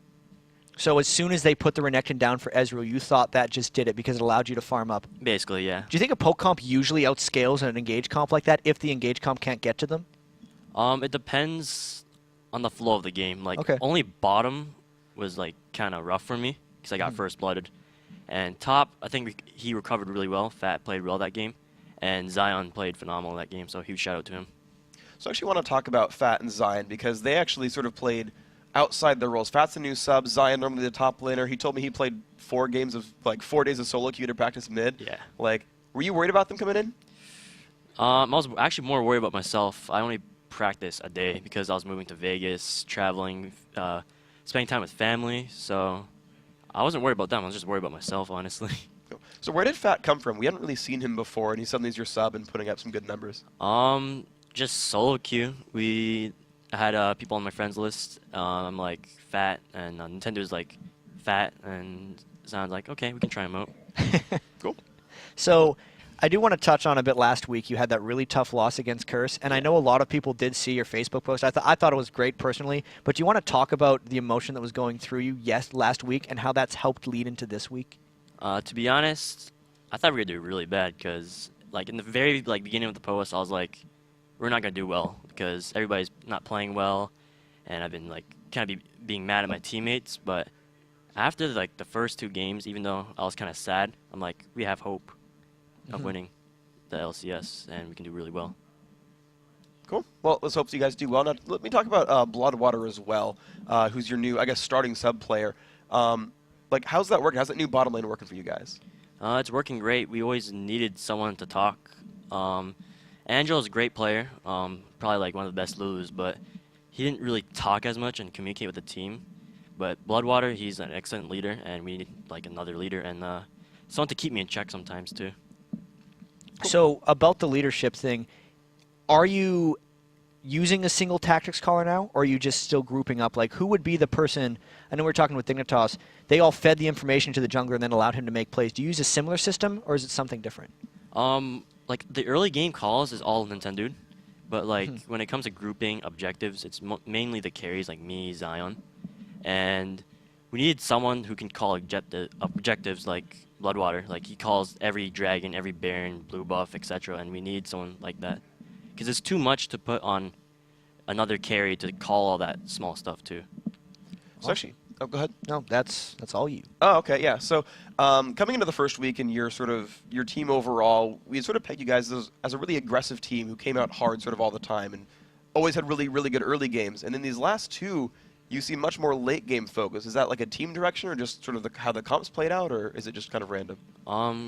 So as soon as they put the Renekton down for Ezreal, you thought that just did it because it allowed you to farm up. Basically, yeah. Do you think a poke comp usually outscales an engage comp like that if the engage comp can't get to them? It depends on the flow of the game. Like, Okay. only bottom was, like, kind of rough for me because I got first blooded. And top, I think he recovered really well. Fat played well that game. And Zion played phenomenal that game, so huge shout out to him. So I actually want to talk about Fat and Zion because they actually sort of played outside their roles. Fat's a new sub. Zion normally the top laner. He told me he played 4 days of solo queue to practice mid. Yeah. Like, were you worried about them coming in? I was actually more worried about myself. I only practiced a day because I was moving to Vegas, traveling, spending time with family. So I wasn't worried about them. I was just worried about myself, honestly. So where did Fat come from? We hadn't really seen him before, and he suddenly is your sub and putting up some good numbers. Just solo queue. I had people on my friends list. I'm like Fat, and Nintendo's like Fat, and sounds like okay, we can try him out. Cool. So I do want to touch on a bit last week. You had that really tough loss against Curse, and I know a lot of people did see your Facebook post. I thought it was great personally, but do you want to talk about the emotion that was going through you last week and how that's helped lead into this week? To be honest, I thought we were gonna do really bad because like in the very beginning of the post, I was like, we're not gonna do well because everybody's not playing well, and I've been like kind of being mad at my teammates. But after like the first 2 games, even though I was kind of sad, I'm like, we have hope of winning the LCS, and we can do really well. Cool. Well, let's hope you guys do well. Now, let me talk about Bloodwater as well, who's your new, I guess, starting sub player. Like, how's that working? How's that new bottom lane working for you guys? It's working great. We always needed someone to talk. Angelo's a great player, probably like one of the best Lulus, but he didn't really talk as much and communicate with the team. But Bloodwater, he's an excellent leader, and we need like another leader and someone to keep me in check sometimes too. So about the leadership thing, are you using a single tactics caller now, or are you just still grouping up? Like, who would be the person? I know we were talking with Dignitas. They all fed the information to the jungler and then allowed him to make plays. Do you use a similar system, or is it something different? Like the early game calls is all Nintendo, but like when it comes to grouping objectives, it's mainly the carries like me, Zion, and we needed someone who can call objectives like Bloodwater. Like he calls every dragon, every baron, blue buff, etc. And we need someone like that because it's too much to put on another carry to call all that small stuff too. So actually, oh, go ahead. No, that's all you. Oh, okay, yeah. So coming into the first week and your team overall, we sort of pegged you guys as a really aggressive team who came out hard sort of all the time and always had really, really good early games. And then these last 2, you see much more late game focus. Is that like a team direction or just sort of how the comps played out, or is it just kind of random?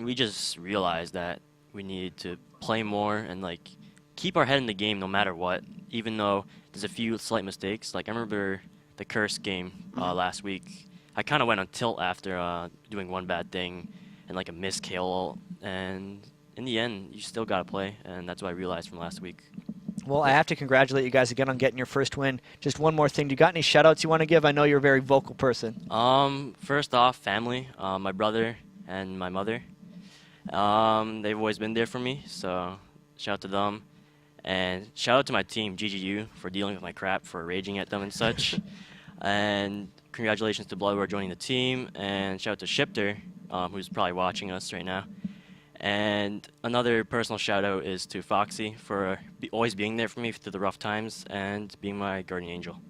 We just realized that we needed to play more and like keep our head in the game no matter what, even though there's a few slight mistakes. Like I remember the Curse game last week. I kind of went on tilt after doing one bad thing and like a missed KO, and in the end, you still gotta play, and that's what I realized from last week. Well, I have to congratulate you guys again on getting your first win. Just one more thing. Do you got any shout-outs you want to give? I know you're a very vocal person. First off, family, my brother and my mother. They've always been there for me, so shout out to them. And shout out to my team, GGU, for dealing with my crap, for raging at them and such. And congratulations to Bloodwater joining the team. And shout out to Shifter, who's probably watching us right now. And another personal shout out is to Foxy for always being there for me through the rough times and being my guardian angel.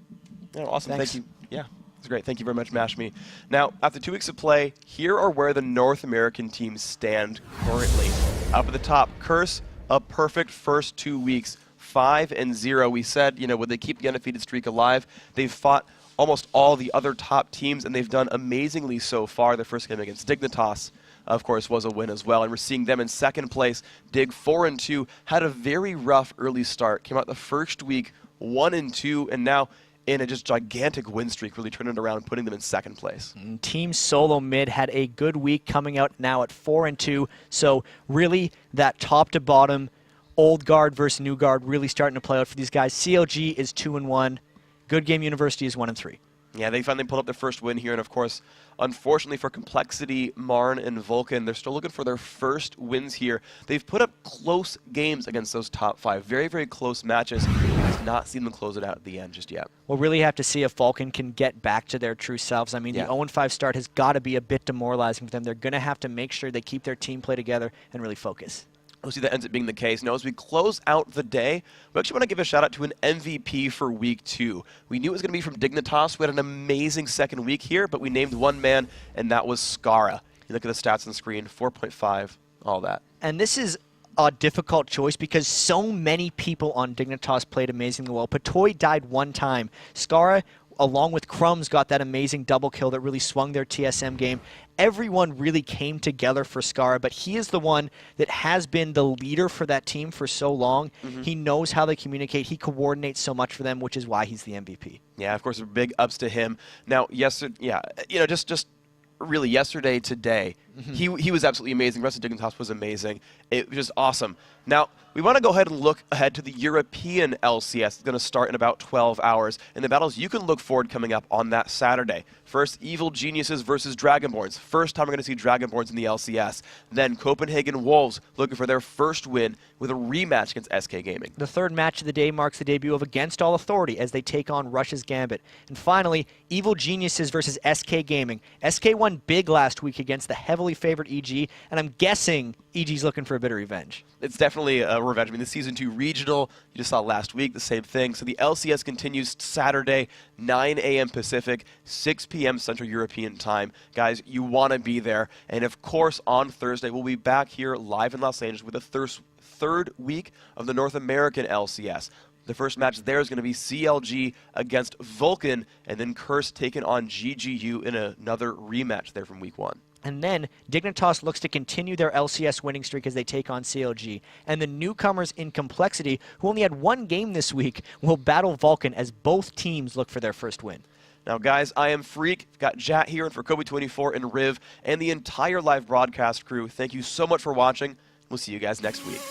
Yeah, awesome. Thanks. Thank you. Yeah, it's great. Thank you very much, Mashme. Now, after 2 weeks of play, here are where the North American teams stand currently. Up at the top, Curse, a perfect first 2 weeks, 5-0. We said, would they keep the undefeated streak alive? They've fought almost all the other top teams, and they've done amazingly so far. Their first game against Dignitas, of course, was a win as well. And we're seeing them in second place. Dig 4-2, had a very rough early start. Came out the first week 1-2, and now in a just gigantic win streak, really turning it around, putting them in second place. Team Solo Mid had a good week, coming out now at 4-2. So really, that top to bottom, old guard versus new guard, really starting to play out for these guys. CLG is 2-1. Good Game University is 1-3. Yeah, they finally pulled up their first win here, and of course, unfortunately for Complexity, Marn, and Vulcan, they're still looking for their first wins here. They've put up close games against those top 5, very, very close matches. Just not seen them close it out at the end just yet. We'll really have to see if Vulcan can get back to their true selves. I mean, Yeah. the 0-5 start has got to be a bit demoralizing for them. They're going to have to make sure they keep their team play together and really focus. We'll see that ends up being the case. Now, as we close out the day, we actually want to give a shout out to an MVP for week 2. We knew it was going to be from Dignitas. We had an amazing second week here, but we named one man, and that was Skara. You look at the stats on the screen, 4.5, all that. And this is a difficult choice because so many people on Dignitas played amazingly well. Patoy died one time. Skara, along with Crumbs, got that amazing double kill that really swung their TSM game. Everyone really came together for Skara, but he is the one that has been the leader for that team for so long. He knows how they communicate. He coordinates so much for them, which is why he's the MVP. Yeah, of course, big ups to him. Now, just really yesterday, today, he was absolutely amazing. The rest of Dignitas was amazing. It was just awesome. Now, we want to go ahead and look ahead to the European LCS. It's going to start in about 12 hours. And the battles you can look forward coming up on that Saturday. First, Evil Geniuses versus Dragonborns. First time we're going to see Dragonborns in the LCS. Then Copenhagen Wolves looking for their first win with a rematch against SK Gaming. The third match of the day marks the debut of Against All Authority as they take on Russia's Gambit. And finally, Evil Geniuses versus SK Gaming. SK won big last week against the heavily favored EG, and I'm guessing EG's looking for a bit of revenge. It's definitely a revenge. I mean, the Season 2 regional, you just saw last week, the same thing. So the LCS continues Saturday, 9 a.m. Pacific, 6 p.m. Central European time. Guys, you want to be there. And of course, on Thursday, we'll be back here live in Los Angeles with the third week of the North American LCS. The first match there is going to be CLG against Vulcan, and then Curse taking on GGU in another rematch there from week 1. And then Dignitas looks to continue their LCS winning streak as they take on CLG. And the newcomers in Complexity, who only had one game this week, will battle Vulcan as both teams look for their first win. Now, guys, I am Freak. We've got Jat here, and for Kobe24 and Riv, and the entire live broadcast crew, thank you so much for watching. We'll see you guys next week.